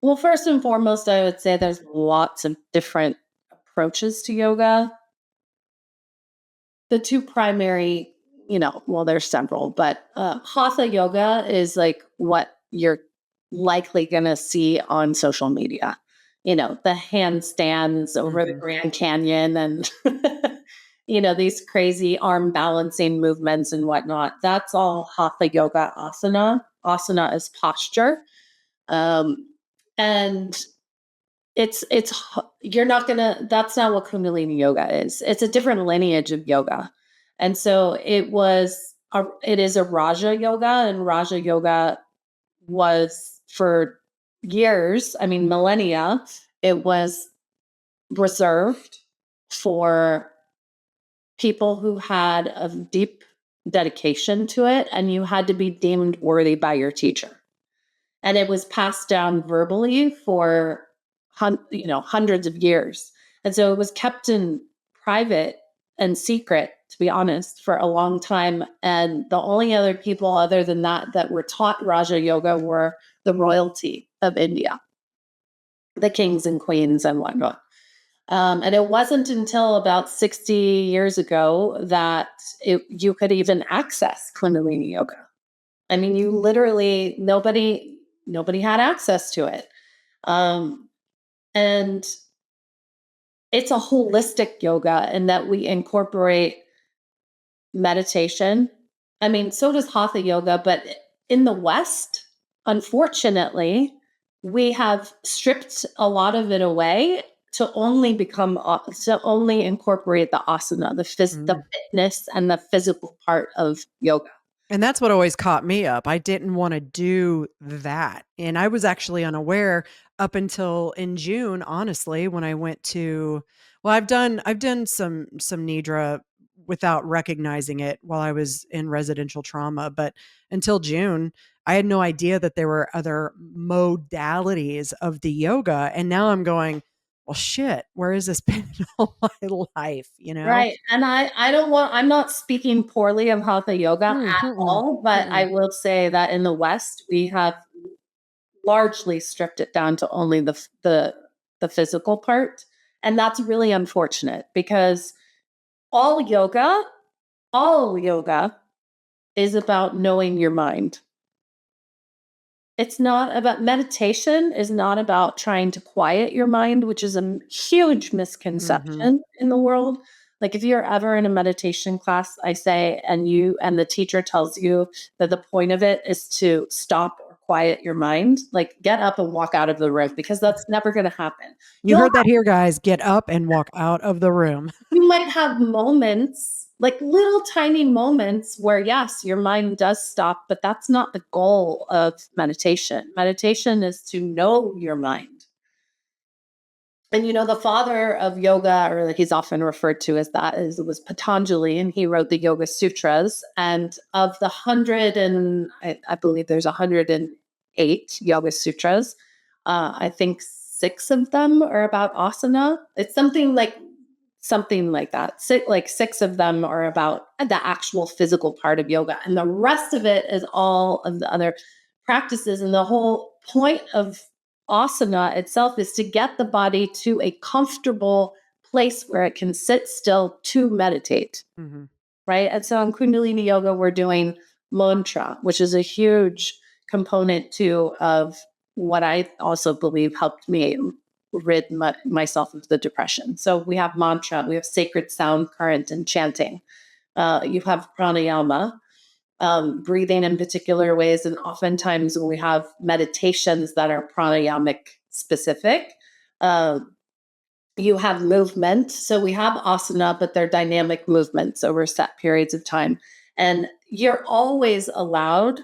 Well, first and foremost, I would say there's lots of different approaches to yoga. The two primary, well, there's several, but hatha yoga is like what you're likely going to see on social media. The handstands over the Mhm. Grand Canyon and, these crazy arm balancing movements and whatnot. That's all hatha yoga asana. Asana is posture. Um, and you're not gonna that's not what Kundalini yoga is. It's a different lineage of yoga. And so it is a Raja yoga, and Raja yoga was for years, I mean millennia, it was reserved for people who had a deep dedication to it, and you had to be deemed worthy by your teacher. And it was passed down verbally for hundreds of years. And so it was kept in private and secret, to be honest, for a long time. And the only other people other than that were taught Raja Yoga were the royalty of India, the kings and queens and whatnot. And it wasn't until about 60 years ago that you could even access Kundalini Yoga. I mean, you literally nobody had access to it. Um, and it's a holistic yoga in that we incorporate meditation. I mean, so does hatha yoga, but in the West, unfortunately, we have stripped a lot of it away to only incorporate the asana, the Mm. fitness and the physical part of yoga. And that's what always caught me up. I didn't wanna do that, and I was actually unaware up until in June, honestly, when I went to well, I've done some nidra without recognizing it while I was in residential trauma, but until June, I had no idea that there were other modalities of the yoga, and now I'm going, "Well, shit, where has this been all my life?" You know? Right. And I'm not speaking poorly of hatha yoga Mm, at mm-mm, all, but I mm-mm. will say that in the West, we have largely stripped it down to only the physical part. And that's really unfortunate because all yoga, all yoga is about knowing your mind. It's not about meditation is not about trying to quiet your mind, which is a huge Mhm. misconception in the world. Like if you're ever in a meditation class, I say, and the teacher tells you that the point of it is to stop or quiet your mind, like get up and walk out of the room because that's never going to happen. You You'll heard that here, guys. Get up and walk out of the room. You might have moments, like little tiny moments where, yes, your mind does stop, but that's not the goal of meditation. Meditation is to know your mind. And the father of yoga, or he's often referred to as that, was Patanjali, and he wrote the Yoga Sutras. And of the I believe there's 108 Yoga Sutras. I think six of them are about asana. It's something like that. Six of them are about the actual physical part of yoga, and the rest of it is all of the other practices. And the whole point of asana itself is to get the body to a comfortable place where it can sit still to meditate, Mhm. right? And so in Kundalini yoga, we're doing mantra, which is a huge component too of what I also believe helped me rid myself of the depression. So we have mantra, we have sacred sound, current, and chanting. You have pranayama, breathing in particular ways, and oftentimes we have meditations that are pranayamic specific. Uh, you have movement. So we have asana, but they're dynamic movements over set periods of time. And you're always allowed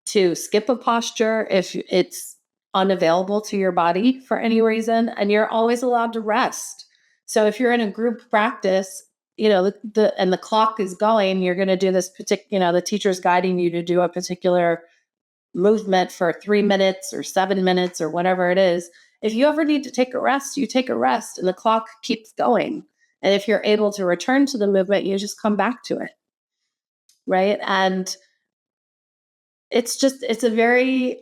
to skip a posture if it's unavailable to your body for any reason. And you're always allowed to rest. So if you're in a group practice, and the clock is going, you're going to do this particular, the teacher's guiding you to do a particular movement for 3 minutes or 7 minutes or whatever it is. If you ever need to take a rest, you take a rest and the clock keeps going. And if you're able to return to the movement, you just come back to it. Right. And it's a very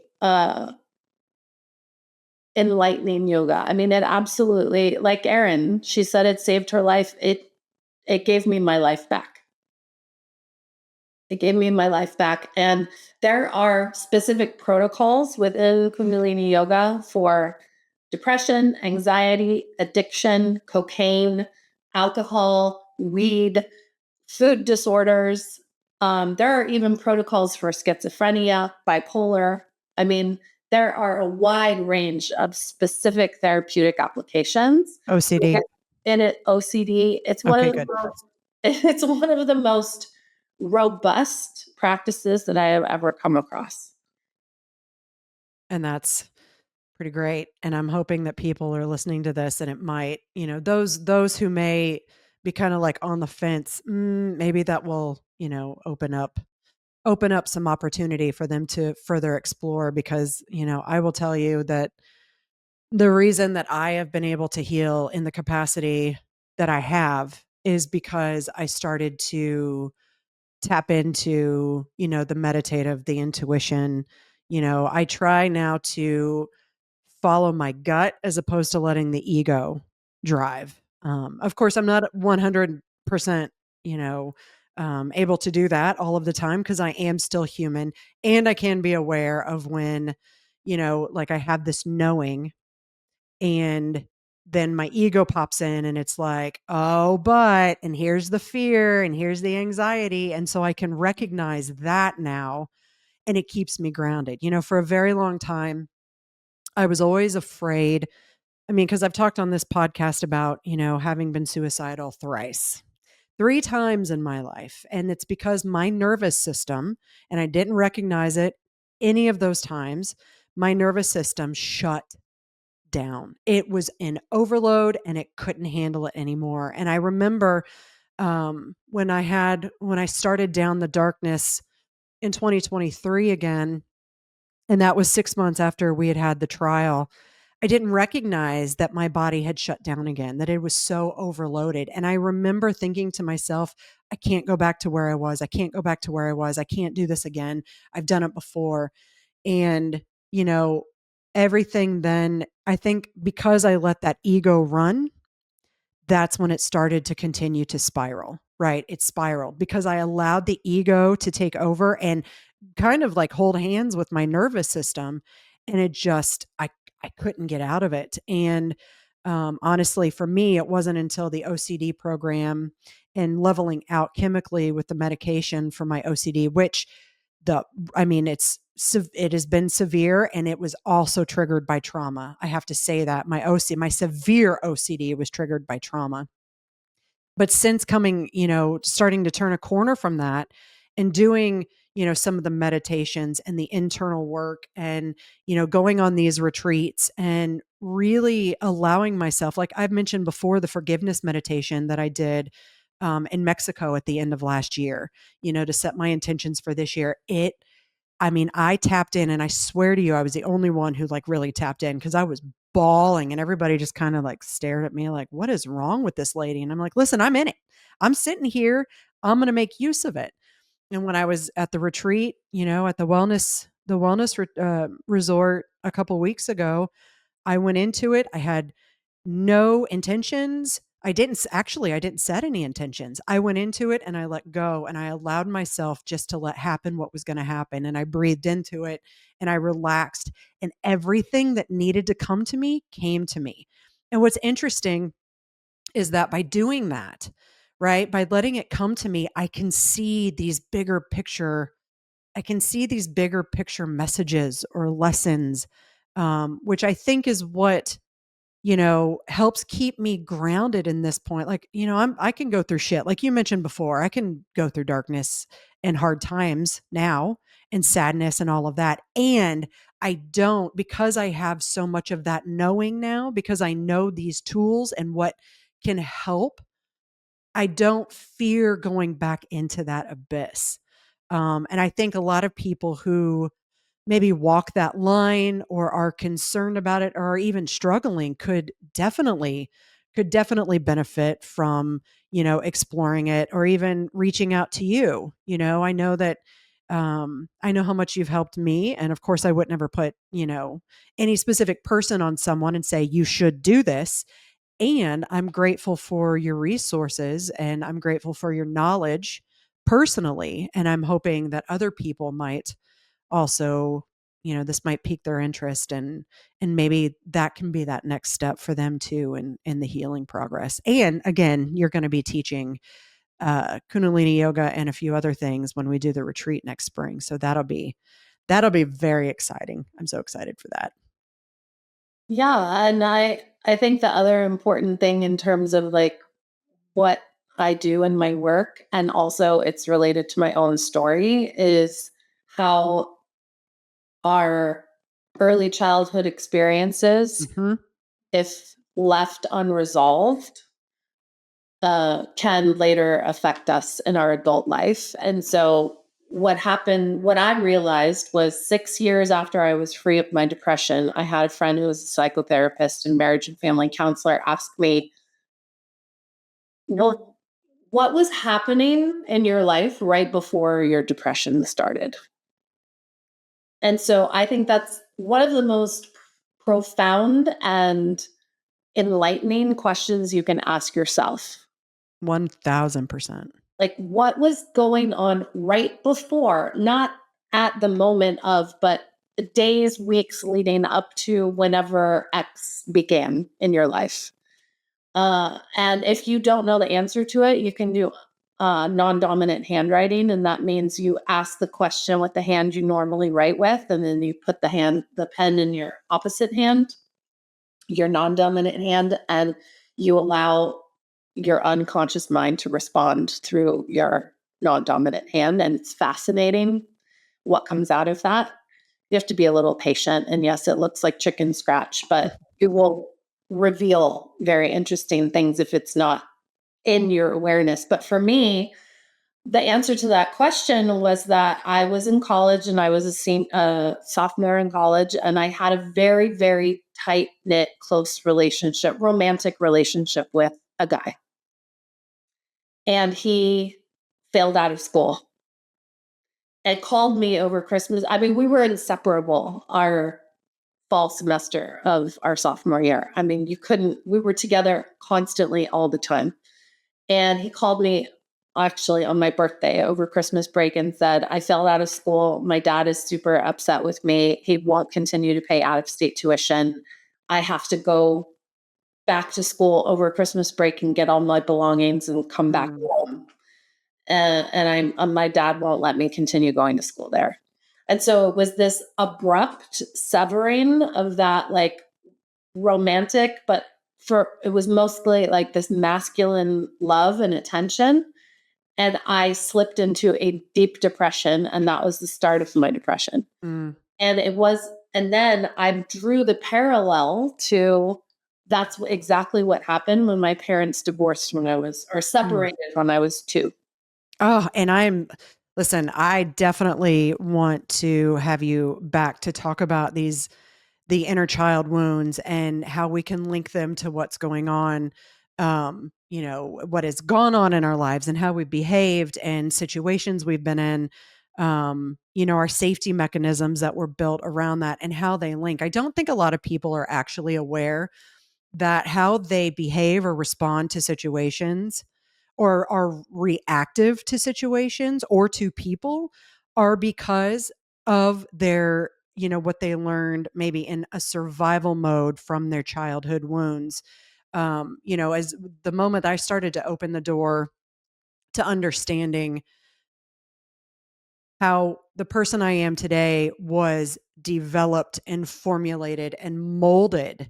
enlightening yoga. I mean, it absolutely, like Erin, she said it saved her life. It gave me my life back. It gave me my life back. And there are specific protocols within Kundalini yoga for depression, anxiety, addiction, cocaine, alcohol, weed, food disorders. There are even protocols for schizophrenia, bipolar. I mean, there are a wide range of specific therapeutic applications. OCD. In it, OCD, Okay, good. it's one of the most robust practices that I have ever come across. And that's pretty great. And I'm hoping that people are listening to this and it might, those who may be kind of like on the fence, maybe that will, open up some opportunity for them to further explore because, I will tell you that the reason that I have been able to heal in the capacity that I have is because I started to tap into, the meditative, the intuition. I try now to follow my gut as opposed to letting the ego drive. Of course, I'm not 100%, able to do that all of the time because I am still human and I can be aware of when, like I have this knowing and then my ego pops in and it's like, oh, and here's the fear and here's the anxiety. And so I can recognize that now and it keeps me grounded. For a very long time, I was always afraid. I mean, because I've talked on this podcast about, having been suicidal thrice, 3 times in my life. And it's because my nervous system, and I didn't recognize it any of those times, my nervous system shut down. It was in overload and it couldn't handle it anymore. And I remember when I started down the darkness in 2023 again, and that was 6 months after we had had the trial. I didn't recognize that my body had shut down again, that it was so overloaded. And I remember thinking to myself, I can't go back to where I was. I can't go back to where I was. I can't do this again. I've done it before. And, you know, everything then, I think because I let that ego run, that's when it started to continue to spiral, right? It spiraled because I allowed the ego to take over and kind of like hold hands with my nervous system. And it just, I couldn't get out of it. And honestly, for me, it wasn't until the OCD program and leveling out chemically with the medication for my OCD, which the I mean, it has been severe and it was also triggered by trauma. I have to say that my severe OCD was triggered by trauma. But since coming, starting to turn a corner from that and doing, some of the meditations and the internal work and, going on these retreats and really allowing myself, like I've mentioned before, the forgiveness meditation that I did in Mexico at the end of last year, to set my intentions for this year. I tapped in and I swear to you, I was the only one who like really tapped in because I was bawling and everybody just kind of like stared at me like, what is wrong with this lady? And I'm like, listen, I'm in it. I'm sitting here. I'm going to make use of it. And when I was at the retreat, at the wellness resort a couple weeks ago, I went into it. I had no intentions. I didn't set any intentions. I went into it and I let go and I allowed myself just to let happen what was going to happen. And I breathed into it and I relaxed and everything that needed to come to me came to me. And what's interesting is that by doing that, right, by letting it come to me, I can see these bigger picture messages or lessons, which I think is what helps keep me grounded in this point. Like, I can go through shit. Like you mentioned before, I can go through darkness and hard times now and sadness and all of that. And I don't, because I have so much of that knowing now, because I know these tools and what can help, I don't fear going back into that abyss. And I think a lot of people who maybe walk that line or are concerned about it or are even struggling could definitely could definitely benefit from, exploring it or even reaching out to you. I know that I know how much you've helped me. And of course, I would never put, any specific person on someone and say, you should do this. And I'm grateful for your resources and I'm grateful for your knowledge personally. And I'm hoping that other people might also, this might pique their interest, and maybe that can be that next step for them too in the healing progress. And again, you're going to be teaching Kundalini yoga and a few other things when we do the retreat next spring. So that'll be very exciting. I'm so excited for that. Yeah, and I think the other important thing in terms of like what I do in my work, and also it's related to my own story, is how our early childhood experiences, Mm-hmm. if left unresolved, can later affect us in our adult life. And so, what happened, what I realized was 6 years after I was free of my depression, I had a friend who was a psychotherapist and marriage and family counselor ask me, "Well, what was happening in your life right before your depression started?" And so, I think that's one of the most profound and enlightening questions you can ask yourself. 1000%. Like, what was going on right before, not at the moment of, but the days, weeks leading up to whenever X began in your life. And if you don't know the answer to it, you can do non-dominant handwriting, and that means you ask the question with the hand you normally write with, and then you put the pen in your opposite hand, your non-dominant hand, and you allow your unconscious mind to respond through your non-dominant hand. And it's fascinating what comes out of that. You have to be a little patient. And yes, it looks like chicken scratch, but it will reveal very interesting things if it's not in your awareness. But for me, the answer to that question was that I was in college and I was a sophomore in college, and I had a very, very tight knit, close relationship, romantic relationship with a guy. And he failed out of school and called me over Christmas. I mean, we were inseparable our fall semester of our sophomore year. I mean, we were together constantly all the time. And he called me actually on my birthday over Christmas break and said, I failed out of school. My dad is super upset with me. He won't continue to pay out of state tuition. I have to go back to school over Christmas break and get all my belongings and come back Mm. home. My dad won't let me continue going to school there. And so it was this abrupt severing of that like romantic, but it was mostly like this masculine love and attention. And I slipped into a deep depression, and that was the start of my depression. Mm. And then I drew the parallel to that's exactly what happened when my parents divorced or Mm. separated when I was 2. Oh, and listen, I definitely want to have you back to talk about the inner child wounds and how we can link them to what's going on, what has gone on in our lives and how we've behaved and situations we've been in, our safety mechanisms that were built around that and how they link. I don't think a lot of people are actually aware that how they behave or respond to situations or are reactive to situations or to people are because of their, what they learned maybe in a survival mode from their childhood wounds. As the moment I started to open the door to understanding how the person I am today was developed and formulated and molded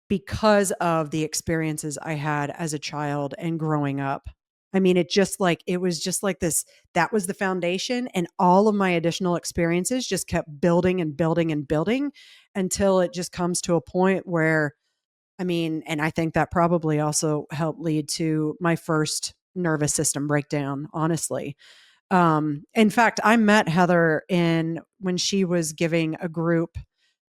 because of the experiences I had as a child and growing up. I mean, it was just like this, that was the foundation. And all of my additional experiences just kept building and building and building until it just comes to a point where, I mean, and I think that probably also helped lead to my first nervous system breakdown, honestly. In fact, I met Heather when she was giving a group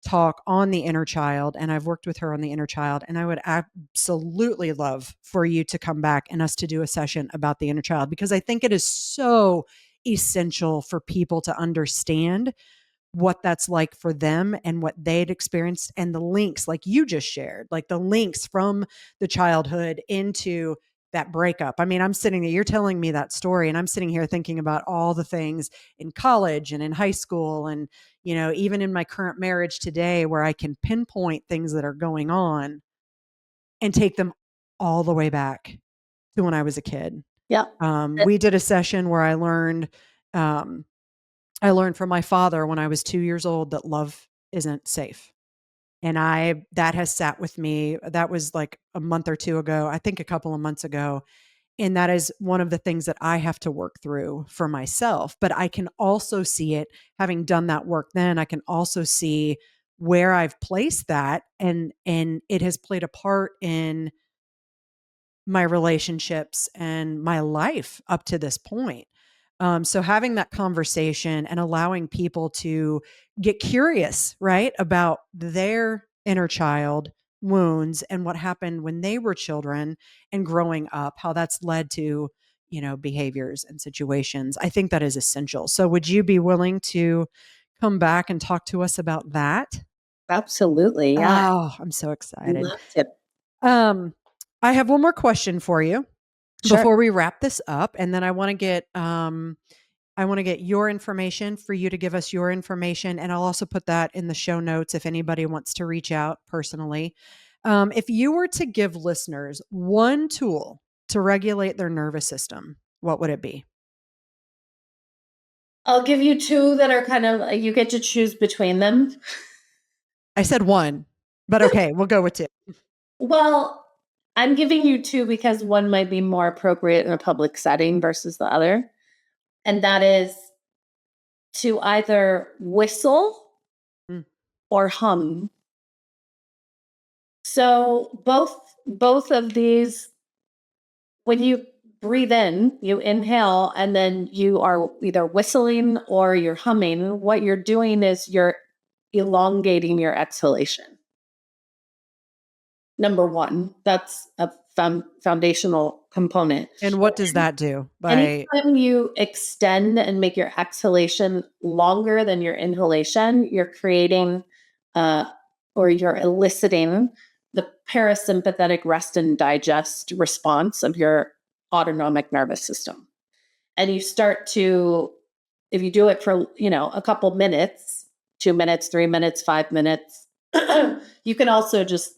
talk on the inner child, and I've worked with her on the inner child, and I would absolutely love for you to come back and us to do a session about the inner child, because I think it is so essential for people to understand what that's like for them and what they'd experienced, and the links like you just shared, like the links from the childhood into that breakup. I mean, I'm sitting there, you're telling me that story, and I'm sitting here thinking about all the things in college and in high school, and, you know, even in my current marriage today, where I can pinpoint things that are going on and take them all the way back to when I was a kid. Yeah. We did a session where um, I learned from my father when I was 2 years old that love isn't safe. And that has sat with me. That was like a month or 2 ago, I think a couple of months ago. And that is one of the things that I have to work through for myself. But I can also see it, having done that work then, I can also see where I've placed that, and it has played a part in my relationships and my life up to this point. So having that conversation and allowing people to get curious, right, about their inner child wounds and what happened when they were children and growing up, how that's led to, you know, behaviors and situations. I think that is essential. So would you be willing to come back and talk to us about that? Absolutely. Yeah. Oh, I'm so I'd excited. love to. Um, I have one more question for you Sure. before we wrap this up, and then I want to get your information for you to give us your information, and I'll also put that in the show notes if anybody wants to reach out personally. If you were to give listeners one tool to regulate their nervous system, what would it be? I'll give you two that are kind of you get to choose between them. I said one, but okay, we'll go with two. Well, I'm giving you two because one might be more appropriate in a public setting versus the other. And that is to either whistle Mm. or hum. So both of these, when you breathe in, you inhale and then you are either whistling or you're humming. What you're doing is you're elongating your exhalation. Number one, that's a foundational component. And what does that do? By Anytime you extend and make your exhalation longer than your inhalation, you're creating or you're eliciting the parasympathetic rest and digest response of your autonomic nervous system. And you start to, if you do it for, a couple minutes, 2 minutes, 3 minutes, 5 minutes, you can also just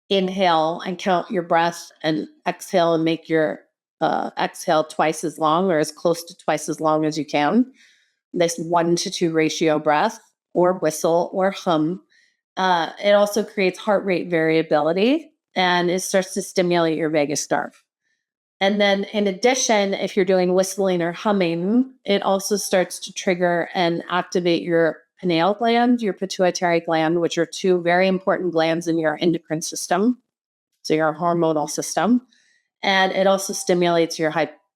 inhale and count your breath and exhale and make your exhale twice as long or as close to twice as long as you can. This 1-to-2 ratio breath or whistle or hum. It also creates heart rate variability and it starts to stimulate your vagus nerve. And then, in addition, if you're doing whistling or humming, it also starts to trigger and activate your pineal gland, your pituitary gland, which are two very important glands in your endocrine system, so your hormonal system. And it also stimulates your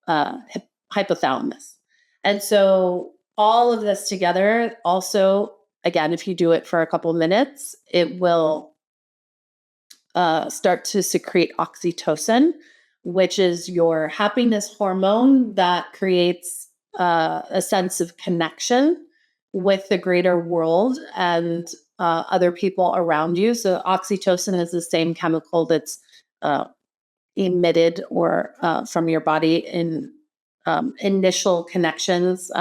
hypothalamus. And so, all of this together, also, again, if you do it for a couple minutes, it will start to secrete oxytocin, which is your happiness hormone that creates a sense of connection with the greater world and other people around you. So, oxytocin is the same chemical that's uh, emitted or from your body in initial connections,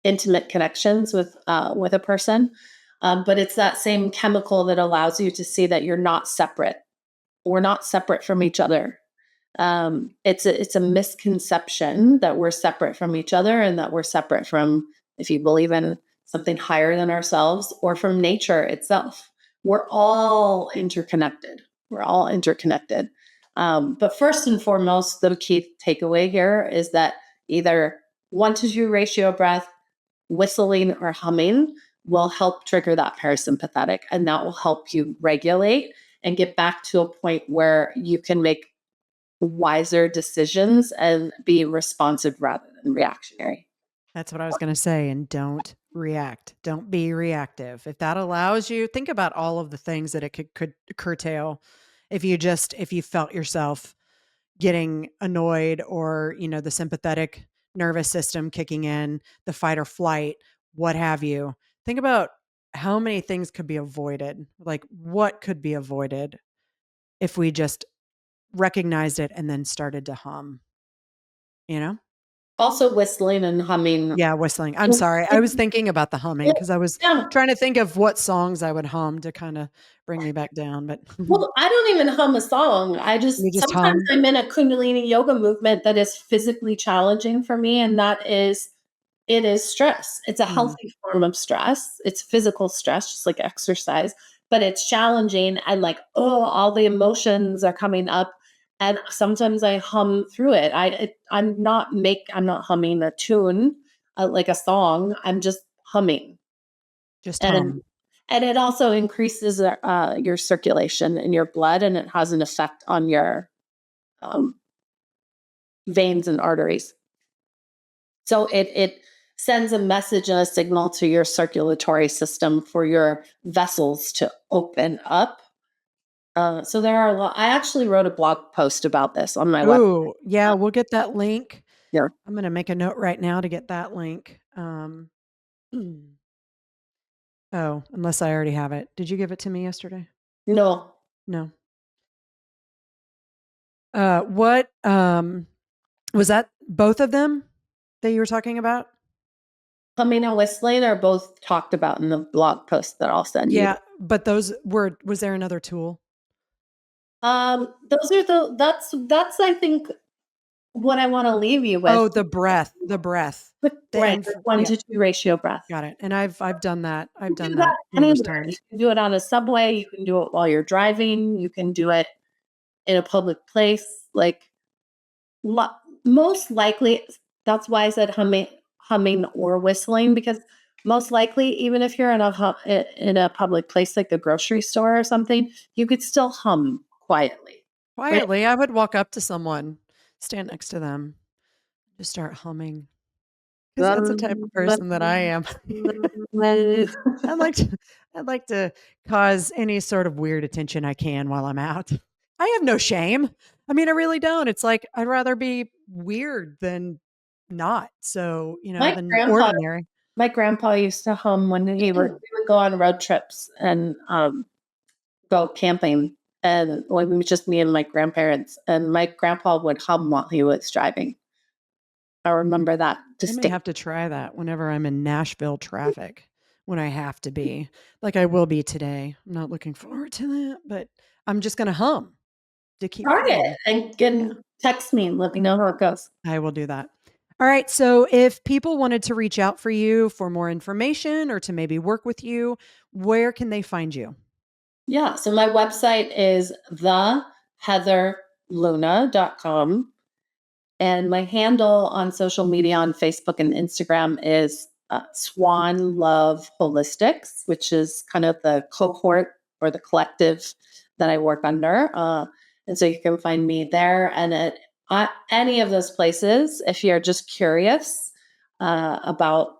intimate connections with a person. But it's that same chemical that allows you to see that you're not separate. We're not separate from each other. It's a misconception that we're separate from each other and that we're separate from, if you believe in something higher than ourselves or from nature itself. We're all interconnected. We're all interconnected. But first and foremost, the key takeaway here is that either 1-to-2 ratio breath, whistling or humming will help trigger that parasympathetic, and that will help you regulate and get back to a point where you can make wiser decisions and be responsive rather than reactionary. That's what I was going to say. And don't react. Don't be reactive. If that allows you, think about all of the things that it could curtail. If you felt yourself getting annoyed, or, the sympathetic nervous system kicking in, the fight or flight, what have you. Think about how many things could be avoided. Like, what could be avoided if we just recognized it and then started to hum, you know? Also, whistling and humming. Yeah, whistling. I'm sorry. I was thinking about the humming because I was Yeah. trying to think of what songs I would hum to kind of bring me back down, but Well, I don't even hum a song. I you just just sometimes hum. I'm in a Kundalini yoga movement that is physically challenging for me, and that is it is stress. It's a Mm, healthy form of stress. It's physical stress, just like exercise, but it's challenging and like, oh, all the emotions are coming up. And sometimes I hum through it. I'm not humming a tune like a song. I'm just humming. just And hum. it also increases your circulation in your blood, and it has an effect on your um, veins and arteries. So it sends a message and a signal to your circulatory system for your vessels to open up. So there are a lot. I actually wrote a blog post about this on my website. Ooh, yeah, we'll get that link. Here. I'm going to make a note right now to get that link. Oh, unless I already have it. Did you give it to me yesterday? No, No. What was that, both of them that you were talking about? humming and whistling are both talked about in the blog post that I'll send you. Yeah, but those were was there another tool? Those are that's I think what I want to leave you with. Oh, the breath. The Right, inf the one Yeah, to two ratio breath. got it. And I've done that. I've You can done do that that numerous anywhere. You times. can do it on a subway, you can do it while you're driving, you can do it in a public place, like, lo most likely that's why I said humming or whistling, because most likely, even if you're in in a public place like the grocery store or something, you could still hum quietly, right? Quietly, I would walk up to someone, stand next to them, just start humming, because that's the type of person that I am. I'd like to I'd like to cause any sort of weird attention I can while I'm out. I have no shame. I mean, I really don't. It's like I'd rather be weird than not. So, My than grandpa ordinary. my grandpa used to hum when we would go on road trips and, go camping, and when it was just me and my grandparents, and my grandpa would hum while he was driving. I remember that I may distinct. have to try that whenever I'm in Nashville traffic, when I have to be, like I will be today. I'm not looking forward to that, but I'm just going to hum to keep Try it going. and Yeah, text me and let me know how it goes. I will do that. All right. So if people wanted to reach out for you for more information or to maybe work with you, where can they find you? Yeah, so my website is theheatherluna.com, and my handle on social media on Facebook and Instagram is Swan Love Holistics, which is kind of the cohort or the collective that I work under. And so you can find me there and at any of those places if you're just curious about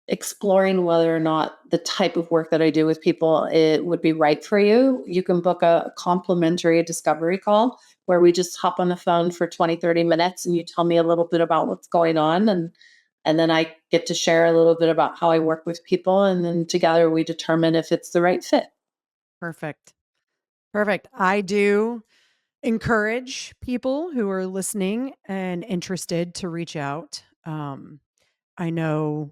exploring whether or not the type of work that I do with people it would be right for you. You can book a complimentary discovery call where we just hop on the phone for 20, 30 minutes and you tell me a little bit about what's going on, and then I get to share a little bit about how I work with people, and then together we determine if it's the right fit. Perfect. Perfect. I do encourage people who are listening and interested to reach out. I know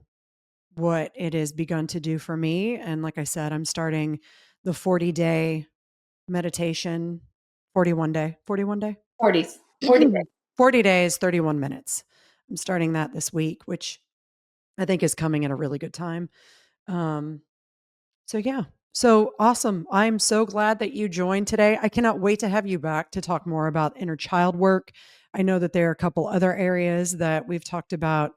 what it has begun to do for me. And like I said, I'm starting the 40-day meditation, 41 day, 40s, 40 days. 40 days, 31 minutes. I'm starting that this week, which I think is coming at a really good time. Um, So, yeah. So awesome. I'm so glad that you joined today. I cannot wait to have you back to talk more about inner child work. I know that there are a couple other areas that we've talked about,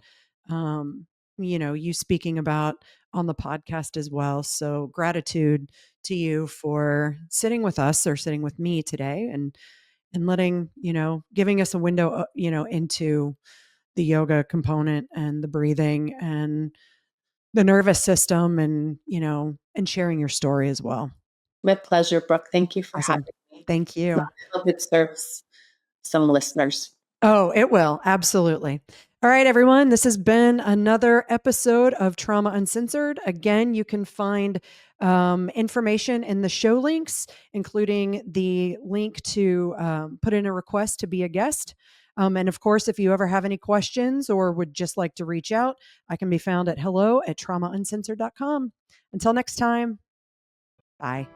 um, you speaking about on the podcast as well. So, gratitude to you for sitting with us or sitting with me today and letting, giving us a window, into the yoga component and the breathing and the nervous system and, and sharing your story as well. My pleasure, Brooke. Thank you for having Awesome. me. Thank I you. hope it serves some listeners. Oh, it will. Absolutely. All right, everyone. This has been another episode of Trauma Uncensored. Again, you can find information in the show links, including the link to put in a request to be a guest. And of course, if you ever have any questions or would just like to reach out, I can be found at hello@traumauncensored.com. Until next time, bye.